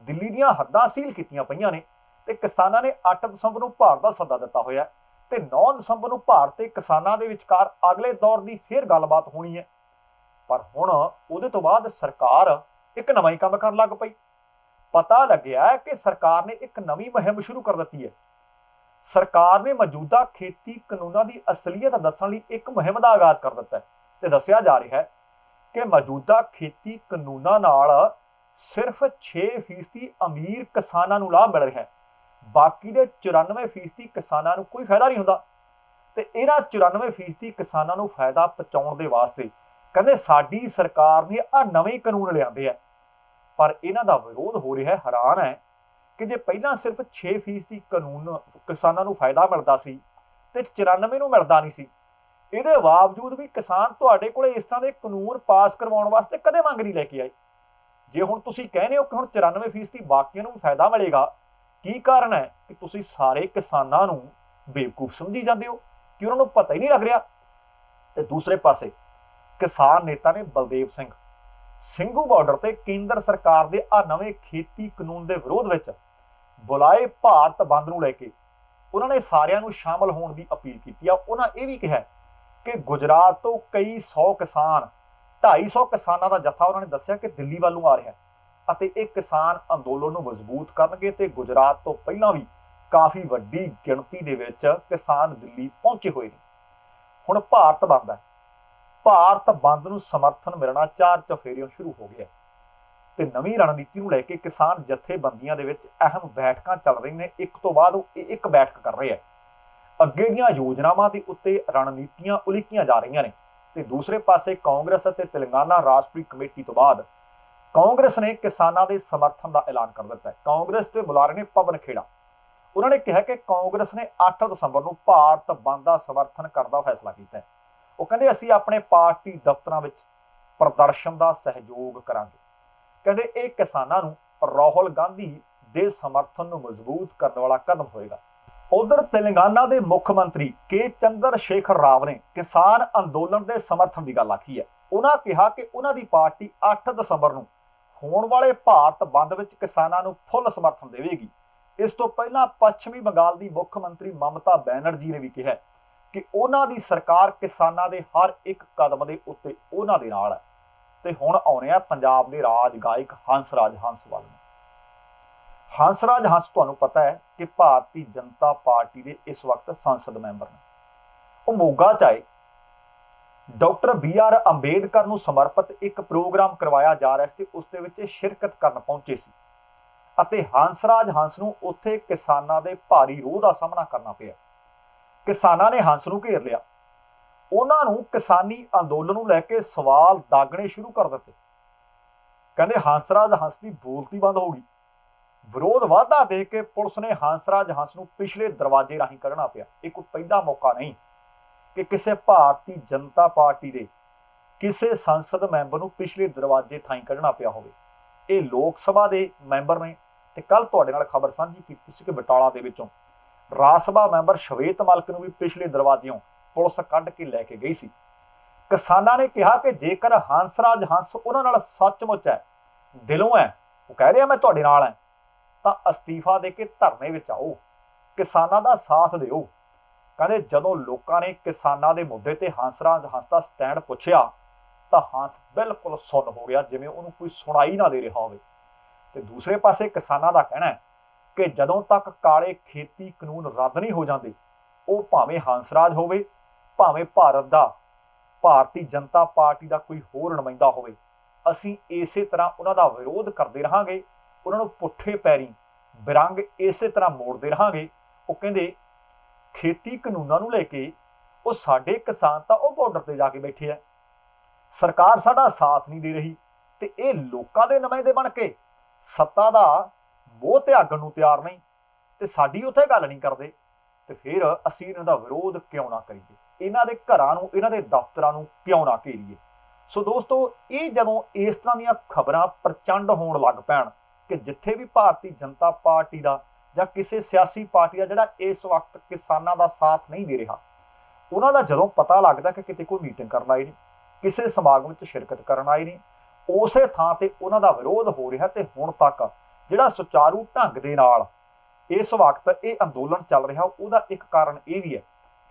दिल्ली दीआं हद्दां सील कीतीआं पईआं ने, ते किसानां ने 8 दसंबर नूं भार दा सद्दा दिता होया ते 9 दसंबर नूं भार ते किसानां दे विचकार अगले दौर की फिर गलबात होनी है। पर हुण उहदे तो बाद सरकार एक नवां ही काम करन लग पई। पता लग्या है कि सरकार ने एक नवी मुहिम शुरू कर दी है। सरकार ने मौजूदा खेती कानूनों की असलीयत दस्सण लई एक मुहिम का आगाज कर दिता है ते दस्सिया जा रहा है कि मौजूदा खेती कानूनों नाल सिर्फ 6% अमीर किसानां नूं लाभ मिल रहा है, बाकी दे 94% किसानां नूं कोई फायदा नहीं हुंदा। ते इन्हां 94% किसानां नूं फायदा पहुंचाउण दे वास्ते कहंदे साडी सरकार ने आ नवे कानून लिआंदे है, पर इन्हां दा विरोध हो रहा है। हैरान है कि जे पहलां सिर्फ 6% कानून किसानां नूं फायदा मिलदा सी ते 94 नूं मिलदा नहीं सी, इहदे बावजूद भी किसान तुहाडे कोले इस तरह के कानून पास करवाउण वास्ते कदे मंग नहीं लैके आए। जे हुण तुसीं कहने हो कि हुण 94% बाकियां नूं फायदा मिलेगा, की कारण है कि तुसीं सारे किसानां नूं बेवकूफ समझी जांदे हो कि उन्हां नूं पता ही नहीं लग रहा। ते दूसरे पासे किसान नेता ने बलदेव सिंह ਸਿੰਘੂ ਬਾਰਡਰ ਤੇ ਕੇਂਦਰ ਸਰਕਾਰ ਦੇ ਆ ਨਵੇਂ ਖੇਤੀ ਕਾਨੂੰਨ ਦੇ ਵਿਰੋਧ ਵਿੱਚ ਬੁਲਾਏ ਭਾਰਤ ਬੰਦ ਨੂੰ ਲੈ ਕੇ ਉਹਨਾਂ ਨੇ ਸਾਰਿਆਂ ਨੂੰ ਸ਼ਾਮਲ ਹੋਣ ਦੀ ਅਪੀਲ ਕੀਤੀ ਆ। ਉਹਨਾਂ ਇਹ ਵੀ ਕਿਹਾ ਕਿ ਗੁਜਰਾਤ ਤੋਂ ਕਈ 100 ਕਿਸਾਨ 250 ਕਿਸਾਨਾਂ ਦਾ ਜੱਥਾ ਉਹਨਾਂ ਨੇ ਦੱਸਿਆ ਕਿ ਦਿੱਲੀ ਵੱਲ ਨੂੰ ਆ ਰਿਹਾ ਅਤੇ ਇਹ ਕਿਸਾਨ ਅੰਦੋਲਨ ਨੂੰ ਮਜ਼ਬੂਤ ਕਰਨਗੇ ਤੇ ਗੁਜਰਾਤ ਤੋਂ ਪਹਿਲਾਂ ਵੀ ਕਾਫੀ ਵੱਡੀ ਗਿਣਤੀ ਦੇ ਵਿੱਚ ਕਿਸਾਨ ਦਿੱਲੀ ਪਹੁੰਚੇ ਹੋਏ ਨੇ। ਹੁਣ ਭਾਰਤ ਬੰਦ ਹੈ, ਭਾਰਤ ਬੰਦ ਨੂੰ ਸਮਰਥਨ ਮਿਲਣਾ 4 ਚਫੇਰਿਓਂ ਸ਼ੁਰੂ ਹੋ ਗਿਆ ਤੇ ਨਵੀਂ ਰਣਨੀਤੀ ਨੂੰ ਲੈ ਕੇ ਕਿਸਾਨ ਜਥੇਬੰਦੀਆਂ ਦੇ ਵਿੱਚ ਅਹਿਮ ਬੈਠਕਾਂ ਚੱਲ ਰਹੀਆਂ ਨੇ। ਇੱਕ ਤੋਂ ਬਾਅਦ ਉਹ ਇੱਕ ਬੈਠਕ ਕਰ ਰਹੇ ਆ, ਅੱਗੇ ਦੀਆਂ ਯੋਜਨਾਵਾਂ ਦੇ ਉੱਤੇ ਰਣਨੀਤੀਆਂ ਉਲੀਕੀਆਂ ਜਾ ਰਹੀਆਂ ਨੇ। ਤੇ ਦੂਸਰੇ ਪਾਸੇ ਕਾਂਗਰਸ ਅਤੇ ਤੇਲੰਗਾਨਾ ਰਾਸ਼ਟਰੀ ਕਮੇਟੀ ਤੋਂ ਬਾਅਦ ਕਾਂਗਰਸ ਨੇ ਕਿਸਾਨਾਂ ਦੇ ਸਮਰਥਨ ਦਾ ਐਲਾਨ ਕਰ ਦਿੱਤਾ ਹੈ। ਕਾਂਗਰਸ ਦੇ ਬੁਲਾਰੇ ਨੇ ਪਵਨ ਖੇੜਾ, ਉਹਨਾਂ ਨੇ ਕਿਹਾ ਕਿ ਕਾਂਗਰਸ ਨੇ 8 ਦਸੰਬਰ ਨੂੰ ਭਾਰਤ ਬੰਦ ਦਾ ਸਮਰਥਨ ਕਰਨ ਦਾ ਫੈਸਲਾ ਕੀਤਾ ਹੈ। ਉਹ ਕਹਿੰਦੇ ਅਸੀਂ ਆਪਣੇ ਪਾਰਟੀ ਦਫ਼ਤਰਾਂ ਵਿੱਚ ਪ੍ਰਦਰਸ਼ਨ ਦਾ ਸਹਿਯੋਗ ਕਰਾਂਗੇ। ਕਹਿੰਦੇ ਇਹ ਕਿਸਾਨਾਂ ਨੂੰ ਰਾਹੁਲ ਗਾਂਧੀ ਦੇ ਸਮਰਥਨ ਨੂੰ ਮਜ਼ਬੂਤ ਕਰਨ ਵਾਲਾ ਕਦਮ ਹੋਏਗਾ। ਉਧਰ ਤੇਲੰਗਾਨਾ ਦੇ ਮੁੱਖ ਮੰਤਰੀ ਕੇ ਚੰਦਰ ਸ਼ੇਖਰ ਰਾਵ ਨੇ ਕਿਸਾਨ ਅੰਦੋਲਨ ਦੇ ਸਮਰਥਨ ਦੀ ਗੱਲ ਆਖੀ ਹੈ। ਉਹਨਾਂ ਕਿਹਾ ਕਿ ਉਹਨਾਂ ਦੀ ਪਾਰਟੀ 8 ਦਸੰਬਰ ਨੂੰ ਹੋਣ ਵਾਲੇ ਭਾਰਤ ਬੰਦ ਵਿੱਚ ਕਿਸਾਨਾਂ ਨੂੰ ਫੁੱਲ ਸਮਰਥਨ ਦੇਵੇਗੀ। ਇਸ ਤੋਂ ਪਹਿਲਾਂ ਪੱਛਮੀ ਬੰਗਾਲ ਦੀ ਮੁੱਖ ਮੰਤਰੀ ਮਮਤਾ ਬੈਨਰਜੀ ਨੇ ਵੀ ਕਿਹਾ ਕਿ ਉਹਨਾਂ ਦੀ ਸਰਕਾਰ ਕਿਸਾਨਾਂ ਦੇ ਹਰ ਇੱਕ ਕਦਮ ਦੇ ਉੱਤੇ ਉਹਨਾਂ ਦੇ ਨਾਲ ਹੈ। ਤੇ ਹੁਣ ਆਉਣੇ ਆ ਪੰਜਾਬ ਦੇ ਰਾਜ ਗਾਇਕ ਹੰਸਰਾਜ ਹੰਸ ਵੱਲ ਨੂੰ। ਹੰਸਰਾਜ ਹੰਸ ਤੁਹਾਨੂੰ ਪਤਾ ਹੈ ਕਿ ਭਾਰਤੀ ਜਨਤਾ ਪਾਰਟੀ ਦੇ ਇਸ ਵਕਤ ਸੰਸਦ ਮੈਂਬਰ ਨੇ। ਉਹ ਮੋਗਾ 'ਚ ਆਏ, ਡਾਕਟਰ BR ਅੰਬੇਦਕਰ ਨੂੰ ਸਮਰਪਿਤ ਇੱਕ ਪ੍ਰੋਗਰਾਮ ਕਰਵਾਇਆ ਜਾ ਰਿਹਾ ਸੀ ਤੇ ਉਸ ਦੇ ਵਿੱਚ ਸ਼ਿਰਕਤ ਕਰਨ ਪਹੁੰਚੇ ਸੀ ਅਤੇ ਹੰਸਰਾਜ ਹੰਸ ਨੂੰ ਉੱਥੇ ਕਿਸਾਨਾਂ ਦੇ ਭਾਰੀ ਰੋਹ ਦਾ ਸਾਹਮਣਾ ਕਰਨਾ ਪਿਆ। ਕਿਸਾਨਾਂ ਨੇ ਹੰਸ ਨੂੰ ਘੇਰ ਲਿਆ, ਉਹਨਾਂ ਨੂੰ ਕਿਸਾਨੀ ਅੰਦੋਲਨ ਨੂੰ ਲੈ ਕੇ ਸਵਾਲ ਦਾਗਣੇ ਸ਼ੁਰੂ ਕਰ ਦਿੱਤੇ। ਕਹਿੰਦੇ ਹੰਸਰਾਜ ਹੰਸ ਦੀ ਬੋਲਤੀ ਬੰਦ ਹੋ ਗਈ। ਵਿਰੋਧ ਵਾਧਾ ਦੇਖ ਕੇ ਪੁਲਿਸ ਨੇ ਹੰਸਰਾਜ ਹੰਸ ਨੂੰ ਪਿਛਲੇ ਦਰਵਾਜ਼ੇ ਰਾਹੀਂ ਕੱਢਣਾ ਪਿਆ। ਇਹ ਕੋਈ ਪਹਿਲਾ ਮੌਕਾ ਨਹੀਂ ਕਿ ਕਿਸੇ ਭਾਰਤੀ ਜਨਤਾ ਪਾਰਟੀ ਦੇ ਕਿਸੇ ਸੰਸਦ ਮੈਂਬਰ ਨੂੰ ਪਿਛਲੇ ਦਰਵਾਜ਼ੇ ਥਾਈਂ ਕੱਢਣਾ ਪਿਆ ਹੋਵੇ। ਇਹ ਲੋਕ ਸਭਾ ਦੇ ਮੈਂਬਰ ਨੇ ਤੇ ਕੱਲ ਤੁਹਾਡੇ ਨਾਲ ਖਬਰ ਸਾਂਝੀ ਕੀਤੀ ਸੀ ਕਿ ਬਟਾਲਾ ਦੇ ਵਿੱਚੋਂ ਰਾਜ ਸਭਾ ਮੈਂਬਰ ਸ਼ਵੇਤ ਮਲਕ ਨੂੰ ਵੀ ਪਿਛਲੇ ਦਰਵਾਜ਼ਿਓਂ ਪੁਲਿਸ ਕੱਢ ਕੇ ਲੈ ਕੇ ਗਈ ਸੀ। ਕਿਸਾਨਾਂ ਨੇ ਕਿਹਾ ਕਿ ਜੇਕਰ ਹੰਸਰਾਜ ਹੰਸ ਉਹਨਾਂ ਨਾਲ ਸੱਚਮੁੱਚ ਹੈ, ਦਿਲੋਂ ਹੈ, ਉਹ ਕਹਿ ਰਿਹਾ ਮੈਂ ਤੁਹਾਡੇ ਨਾਲ ਹਾਂ, ਤਾਂ ਅਸਤੀਫਾ ਦੇ ਕੇ ਧਰਨੇ ਵਿੱਚ ਆਓ, ਕਿਸਾਨਾਂ ਦਾ ਸਾਥ ਦਿਓ। ਕਹਿੰਦੇ ਜਦੋਂ ਲੋਕਾਂ ਨੇ ਕਿਸਾਨਾਂ ਦੇ ਮੁੱਦੇ ਤੇ ਹੰਸਰਾਜ ਹੰਸ ਦਾ ਸਟੈਂਡ ਪੁੱਛਿਆ ਤਾਂ ਹੰਸ ਬਿਲਕੁਲ ਸੁੰਨ ਹੋ ਗਿਆ, ਜਿਵੇਂ ਉਹਨੂੰ ਕੋਈ ਸੁਣਾਈ ਨਾ ਦੇ ਰਿਹਾ ਹੋਵੇ। ਤੇ ਦੂਸਰੇ ਪਾਸੇ ਕਿਸਾਨਾਂ ਦਾ ਕਹਿਣਾ ਹੈ ਕਿ ਜਦੋਂ ਤੱਕ ਕਾਲੇ ਖੇਤੀ ਕਾਨੂੰਨ ਰੱਦ ਨਹੀਂ ਹੋ ਜਾਂਦੇ, ਉਹ ਭਾਵੇਂ ਹੰਸਰਾਜ ਹੋਵੇ, ਭਾਵੇਂ ਭਾਰਤੀ ਜਨਤਾ ਪਾਰਟੀ ਦਾ ਕੋਈ ਹੋਰ ਨੁਮਾਇੰਦਾ ਹੋਵੇ, ਅਸੀਂ ਇਸੇ ਤਰ੍ਹਾਂ ਉਹਨਾਂ ਦਾ ਵਿਰੋਧ ਕਰਦੇ ਰਹਾਂਗੇ, ਉਹਨਾਂ ਨੂੰ ਪੁੱਠੇ ਪੈਰੀਂ ਬਿਰੰਗ ਇਸੇ ਤਰ੍ਹਾਂ ਮੋੜਦੇ ਰਹਾਂਗੇ। ਉਹ ਕਹਿੰਦੇ ਖੇਤੀ ਕਾਨੂੰਨਾਂ ਨੂੰ ਲੈ ਕੇ ਉਹ ਸਾਡੇ ਕਿਸਾਨ ਤਾਂ ਉਹ ਬਾਰਡਰ ਤੇ ਜਾ ਕੇ ਬੈਠੇ ਆ, ਸਰਕਾਰ ਸਾਡਾ ਸਾਥ ਨਹੀਂ ਦੇ ਰਹੀ ਤੇ ਇਹ ਲੋਕਾਂ ਦੇ ਨੁਮਾਇੰਦੇ ਬਣ ਕੇ ਸੱਤਾ ਦਾ ਮੋਹ ਤਿਆਗਣ ਨੂੰ ਤਿਆਰ ਨਹੀਂ ਤੇ ਸਾਡੀ ਉੱਥੇ ਗੱਲ ਨਹੀਂ ਕਰਦੇ, ਤੇ ਫਿਰ ਅਸੀਂ ਇਹਨਾਂ ਦਾ ਵਿਰੋਧ ਕਿਉਂ ਨਾ ਕਰੀਏ, ਇਹਨਾਂ ਦੇ ਘਰਾਂ ਨੂੰ, ਇਹਨਾਂ ਦੇ ਦਫ਼ਤਰਾਂ ਨੂੰ ਕਿਉਂ ਨਾ ਘੇਰੀਏ। ਸੋ ਦੋਸਤੋ, ਇਹ ਜਦੋਂ ਇਸ ਤਰ੍ਹਾਂ ਦੀਆਂ ਖਬਰਾਂ ਪ੍ਰਚੰਡ ਹੋਣ ਲੱਗ ਪੈਣ ਕਿ ਜਿੱਥੇ ਵੀ ਭਾਰਤੀ ਜਨਤਾ ਪਾਰਟੀ ਦਾ ਜਾਂ ਕਿਸੇ ਸਿਆਸੀ ਪਾਰਟੀ ਦਾ ਜਿਹੜਾ ਇਸ ਵਕਤ ਕਿਸਾਨਾਂ ਦਾ ਸਾਥ ਨਹੀਂ ਦੇ ਰਿਹਾ, ਉਹਨਾਂ ਦਾ ਜਦੋਂ ਪਤਾ ਲੱਗਦਾ ਕਿ ਕਿਤੇ ਕੋਈ ਮੀਟਿੰਗ ਕਰਨ ਆਏ ਨਹੀਂ, ਕਿਸੇ ਸਮਾਗਮ ਵਿੱਚ ਸ਼ਿਰਕਤ ਕਰਨ ਆਏ ਨਹੀਂ, ਉਸੇ ਥਾਂ ਤੇ ਉਹਨਾਂ ਦਾ ਵਿਰੋਧ ਹੋ ਰਿਹਾ। ਤੇ ਹੁਣ ਤੱਕ ਜਿਹੜਾ ਸੁਚਾਰੂ ਢੰਗ ਦੇ ਨਾਲ ਇਸ ਵਕਤ ਇਹ ਅੰਦੋਲਨ ਚੱਲ ਰਿਹਾ, ਉਹਦਾ ਇੱਕ ਕਾਰਨ ਇਹ ਵੀ ਹੈ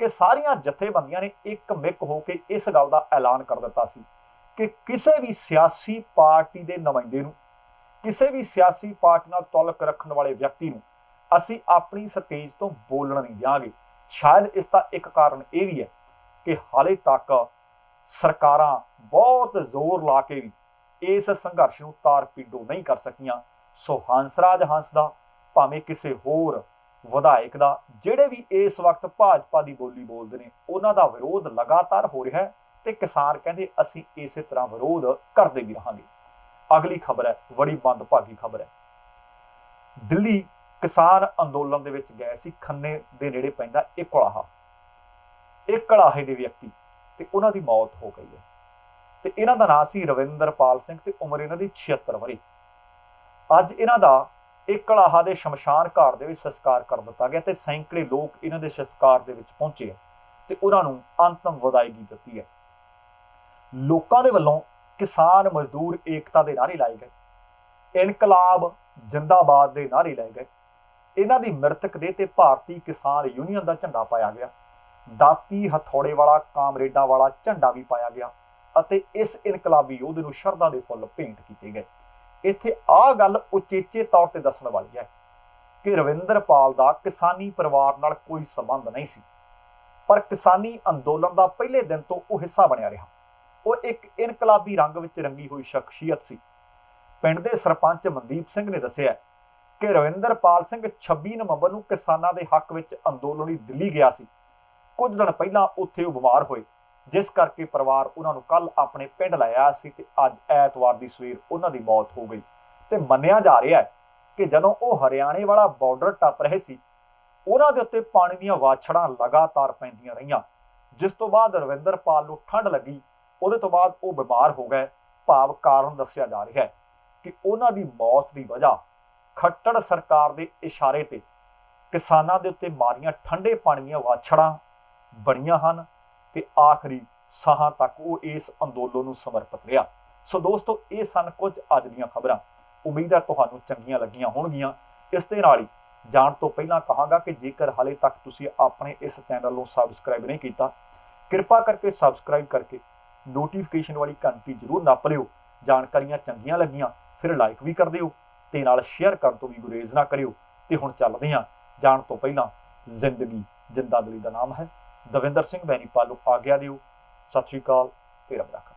ਕਿ ਸਾਰੀਆਂ ਜਥੇਬੰਦੀਆਂ ਨੇ ਇੱਕ ਮਿੱਕ ਹੋ ਕੇ ਇਸ ਗੱਲ ਦਾ ਐਲਾਨ ਕਰ ਦਿੱਤਾ ਸੀ ਕਿ ਕਿਸੇ ਵੀ ਸਿਆਸੀ ਪਾਰਟੀ ਦੇ ਨੁਮਾਇੰਦੇ ਨੂੰ, ਕਿਸੇ ਵੀ ਸਿਆਸੀ ਪਾਰਟੀ ਨਾਲ ਤਾਲੁਕ ਰੱਖਣ ਵਾਲੇ ਵਿਅਕਤੀ ਨੂੰ ਅਸੀਂ ਆਪਣੀ ਸਟੇਜ ਤੋਂ ਬੋਲਣ ਨਹੀਂ ਦਿਆਂਗੇ। ਸ਼ਾਇਦ ਇਸ ਦਾ ਇੱਕ ਕਾਰਨ ਇਹ ਵੀ ਹੈ ਕਿ ਹਾਲੇ ਤੱਕ ਸਰਕਾਰਾਂ ਬਹੁਤ ਜ਼ੋਰ ਲਾ ਕੇ ਵੀ ਇਸ ਸੰਘਰਸ਼ ਨੂੰ ਤਾਰ-ਪੀਡੋ ਨਹੀਂ ਕਰ ਸਕੀਆਂ। ਸੋ ਹੰਸਰਾਜ ਹੰਸ ਦਾ, ਭਾਵੇਂ ਕਿਸੇ ਹੋਰ ਵਿਧਾਇਕ ਦਾ, ਜਿਹੜੇ ਵੀ ਇਸ ਵਕਤ ਭਾਜਪਾ ਦੀ ਬੋਲੀ ਬੋਲਦੇ ਨੇ, ਉਹਨਾਂ ਦਾ ਵਿਰੋਧ ਲਗਾਤਾਰ ਹੋ ਰਿਹਾ ਹੈ ਤੇ ਕਿਸਾਨ ਕਹਿੰਦੇ ਅਸੀਂ ਇਸੇ ਤਰ੍ਹਾਂ ਵਿਰੋਧ ਕਰਦੇ ਵੀ ਰਹਾਂਗੇ। ਅਗਲੀ ਖਬਰ ਹੈ, ਬੜੀ ਮੰਦਭਾਗੀ ਖਬਰ ਹੈ। ਦਿੱਲੀ ਕਿਸਾਨ ਅੰਦੋਲਨ ਦੇ ਵਿੱਚ ਗਏ ਸੀ, ਖੰਨੇ ਦੇ ਨੇੜੇ ਪੈਂਦਾ ਇਹ ਕਲਾਹਾ, ਇਹ ਕਲਾਹੇ ਦੇ ਵਿਅਕਤੀ ਤੇ ਉਹਨਾਂ ਦੀ ਮੌਤ ਹੋ ਗਈ ਹੈ ਤੇ ਇਹਨਾਂ ਦਾ ਨਾਂ ਸੀ ਰਵਿੰਦਰਪਾਲ ਸਿੰਘ ਤੇ ਉਮਰ ਇਹਨਾਂ ਦੀ 76 ਵਰ੍ਹੇ। ਅੱਜ ਇਹਨਾਂ ਦਾ ਇਹ ਕਲਾਹਾ ਦੇ ਸ਼ਮਸ਼ਾਨ ਘਾਟ ਦੇ ਵਿੱਚ ਸੰਸਕਾਰ ਕਰ ਦਿੱਤਾ ਗਿਆ ਤੇ ਸੈਂਕੜੇ ਲੋਕ ਇਹਨਾਂ ਦੇ ਸੰਸਕਾਰ ਦੇ ਵਿੱਚ ਪਹੁੰਚੇ ਹੈ ਤੇ ਉਹਨਾਂ ਨੂੰ ਅੰਤਮ ਵਿਦਾਇਗੀ ਦਿੱਤੀ ਹੈ। ਲੋਕਾਂ ਦੇ ਵੱਲੋਂ ਕਿਸਾਨ ਮਜ਼ਦੂਰ ਏਕਤਾ ਦੇ ਨਾਅਰੇ ਲਾਏ ਗਏ, ਇਨਕਲਾਬ ਜਿੰਦਾਬਾਦ ਦੇ ਨਾਅਰੇ ਲਾਏ ਗਏ। ਇਹਨਾਂ ਦੀ ਮ੍ਰਿਤਕ ਦੇਹ ਤੇ ਭਾਰਤੀ ਕਿਸਾਨ ਯੂਨੀਅਨ ਦਾ ਝੰਡਾ ਪਾਇਆ ਗਿਆ, ਦਾਤੀ ਹਥੌੜੇ ਵਾਲਾ, ਕਾਮਰੇਡਾਂ ਵਾਲਾ ਝੰਡਾ ਵੀ ਪਾਇਆ ਗਿਆ ਅਤੇ ਇਸ ਇਨਕਲਾਬੀ ਯੋਧੇ ਨੂੰ ਸ਼ਰਧਾ ਦੇ ਫੁੱਲ ਭੇਂਟ ਕੀਤੇ ਗਏ। ਇੱਥੇ ਆਹ ਗੱਲ ਉਚੇਚੇ ਤੌਰ ਤੇ ਦੱਸਣ ਵਾਲੀ ਹੈ ਕਿ ਰਵਿੰਦਰਪਾਲ ਦਾ ਕਿਸਾਨੀ ਪਰਿਵਾਰ ਨਾਲ ਕੋਈ ਸੰਬੰਧ ਨਹੀਂ ਸੀ, ਪਰ ਕਿਸਾਨੀ ਅੰਦੋਲਨ ਦਾ ਪਹਿਲੇ ਦਿਨ ਤੋਂ ਉਹ ਹਿੱਸਾ ਬਣਿਆ ਰਿਹਾ। ਉਹ ਇੱਕ ਇਨਕਲਾਬੀ ਰੰਗ ਵਿੱਚ ਰੰਗੀ ਹੋਈ ਸ਼ਖਸੀਅਤ ਸੀ। ਪਿੰਡ ਦੇ ਸਰਪੰਚ ਮਨਦੀਪ ਸਿੰਘ ਨੇ ਦੱਸਿਆ ਕਿ ਰਵਿੰਦਰਪਾਲ ਸਿੰਘ 26 ਨਵੰਬਰ ਨੂੰ ਕਿਸਾਨਾਂ ਦੇ ਹੱਕ ਵਿੱਚ ਅੰਦੋਲਨ ਲਈ ਦਿੱਲੀ ਗਿਆ ਸੀ। ਕੁਝ ਦਿਨ ਪਹਿਲਾਂ ਉੱਥੇ ਉਹ ਬਿਮਾਰ ਹੋਏ, ਜਿਸ ਕਰਕੇ ਪਰਿਵਾਰ ਉਹਨਾਂ ਨੂੰ ਕੱਲ ਆਪਣੇ ਪਿੰਡ ਲੈ ਆਇਆ ਸੀ ਤੇ ਅੱਜ ਐਤਵਾਰ ਦੀ ਸਵੇਰ ਉਹਨਾਂ ਦੀ ਮੌਤ ਹੋ ਗਈ। ਤੇ ਮੰਨਿਆ ਜਾ ਰਿਹਾ ਹੈ ਕਿ ਜਦੋਂ ਉਹ ਹਰਿਆਣੇ ਵਾਲਾ ਬਾਰਡਰ ਟੱਪ ਰਹੇ ਸੀ, ਉਹਨਾਂ ਦੇ ਉੱਤੇ ਪਾਣੀ ਦੀਆਂ ਵਾਛੜਾਂ ਲਗਾਤਾਰ ਪੈਂਦੀਆਂ ਰਹੀਆਂ, ਜਿਸ ਤੋਂ ਬਾਅਦ ਰਵਿੰਦਰਪਾਲ ਨੂੰ ਠੰਡ ਲੱਗੀ। ਉਹਦੇ ਤੋਂ ਬਾਅਦ ਉਹ ਬਿਮਾਰ ਹੋ ਗਏ। ਭਾਵ ਕਾਰਨ ਦੱਸਿਆ ਜਾ ਰਿਹਾ ਹੈ ਕਿ ਉਹਨਾਂ ਦੀ ਮੌਤ ਦੀ ਵਜ੍ਹਾ ਖੱਟੜ ਸਰਕਾਰ ਦੇ ਇਸ਼ਾਰੇ ਤੇ ਕਿਸਾਨਾਂ ਦੇ ਉੱਤੇ ਮਾਰੀਆਂ ਠੰਡੇ ਪਾਣੀ ਦੀਆਂ ਵਾਛੜਾਂ ਬਣੀਆਂ ਹਨ ਤੇ ਆਖਰੀ ਸਾਹਾਂ ਤੱਕ ਉਹ ਇਸ ਅੰਦੋਲਨ ਨੂੰ ਸਮਰਪਿਤ ਰਿਹਾ। ਸੋ ਦੋਸਤੋ, ਇਹ ਸਨ ਕੁਝ ਅੱਜ ਦੀਆਂ ਖਬਰਾਂ। ਉਮੀਦ ਹੈ ਤੁਹਾਨੂੰ ਚੰਗੀਆਂ ਲੱਗੀਆਂ ਹੋਣਗੀਆਂ। ਇਸ ਦੇ ਨਾਲ ਹੀ ਜਾਣ ਤੋਂ ਪਹਿਲਾਂ ਕਹਾਂਗਾ ਕਿ ਜੇਕਰ ਹਾਲੇ ਤੱਕ ਤੁਸੀਂ ਆਪਣੇ ਇਸ ਚੈਨਲ ਨੂੰ ਸਬਸਕ੍ਰਾਈਬ ਨਹੀਂ ਕੀਤਾ, ਕਿਰਪਾ ਕਰਕੇ ਸਬਸਕ੍ਰਾਈਬ ਕਰਕੇ ਨੋਟੀਫਿਕੇਸ਼ਨ ਵਾਲੀ ਘੰਟੀ ਜ਼ਰੂਰ ਨੱਪ ਲਿਓ। ਜਾਣਕਾਰੀਆਂ ਚੰਗੀਆਂ ਲੱਗੀਆਂ ਫਿਰ ਲਾਈਕ ਵੀ ਕਰ ਦਿਓ ਤੇ ਨਾਲ ਸ਼ੇਅਰ ਕਰਨ ਤੋਂ ਵੀ ਗੁਰੇਜ਼ ਨਾ ਕਰਿਓ। ਤੇ ਹੁਣ ਚੱਲਦੇ ਹਾਂ। ਜਾਣ ਤੋਂ ਪਹਿਲਾਂ ਜ਼ਿੰਦਗੀ ਜਿੰਦਾਦਿਲੀ ਦਾ ਨਾਮ ਹੈ। ਦਵਿੰਦਰ ਸਿੰਘ ਬੈਨੀਪਾਲ ਨੂੰ ਆਗਿਆ ਦਿਓ। ਸਤਿ ਸ਼੍ਰੀ ਅਕਾਲ ਤੇ ਰੱਬ ਰਾਖਾ।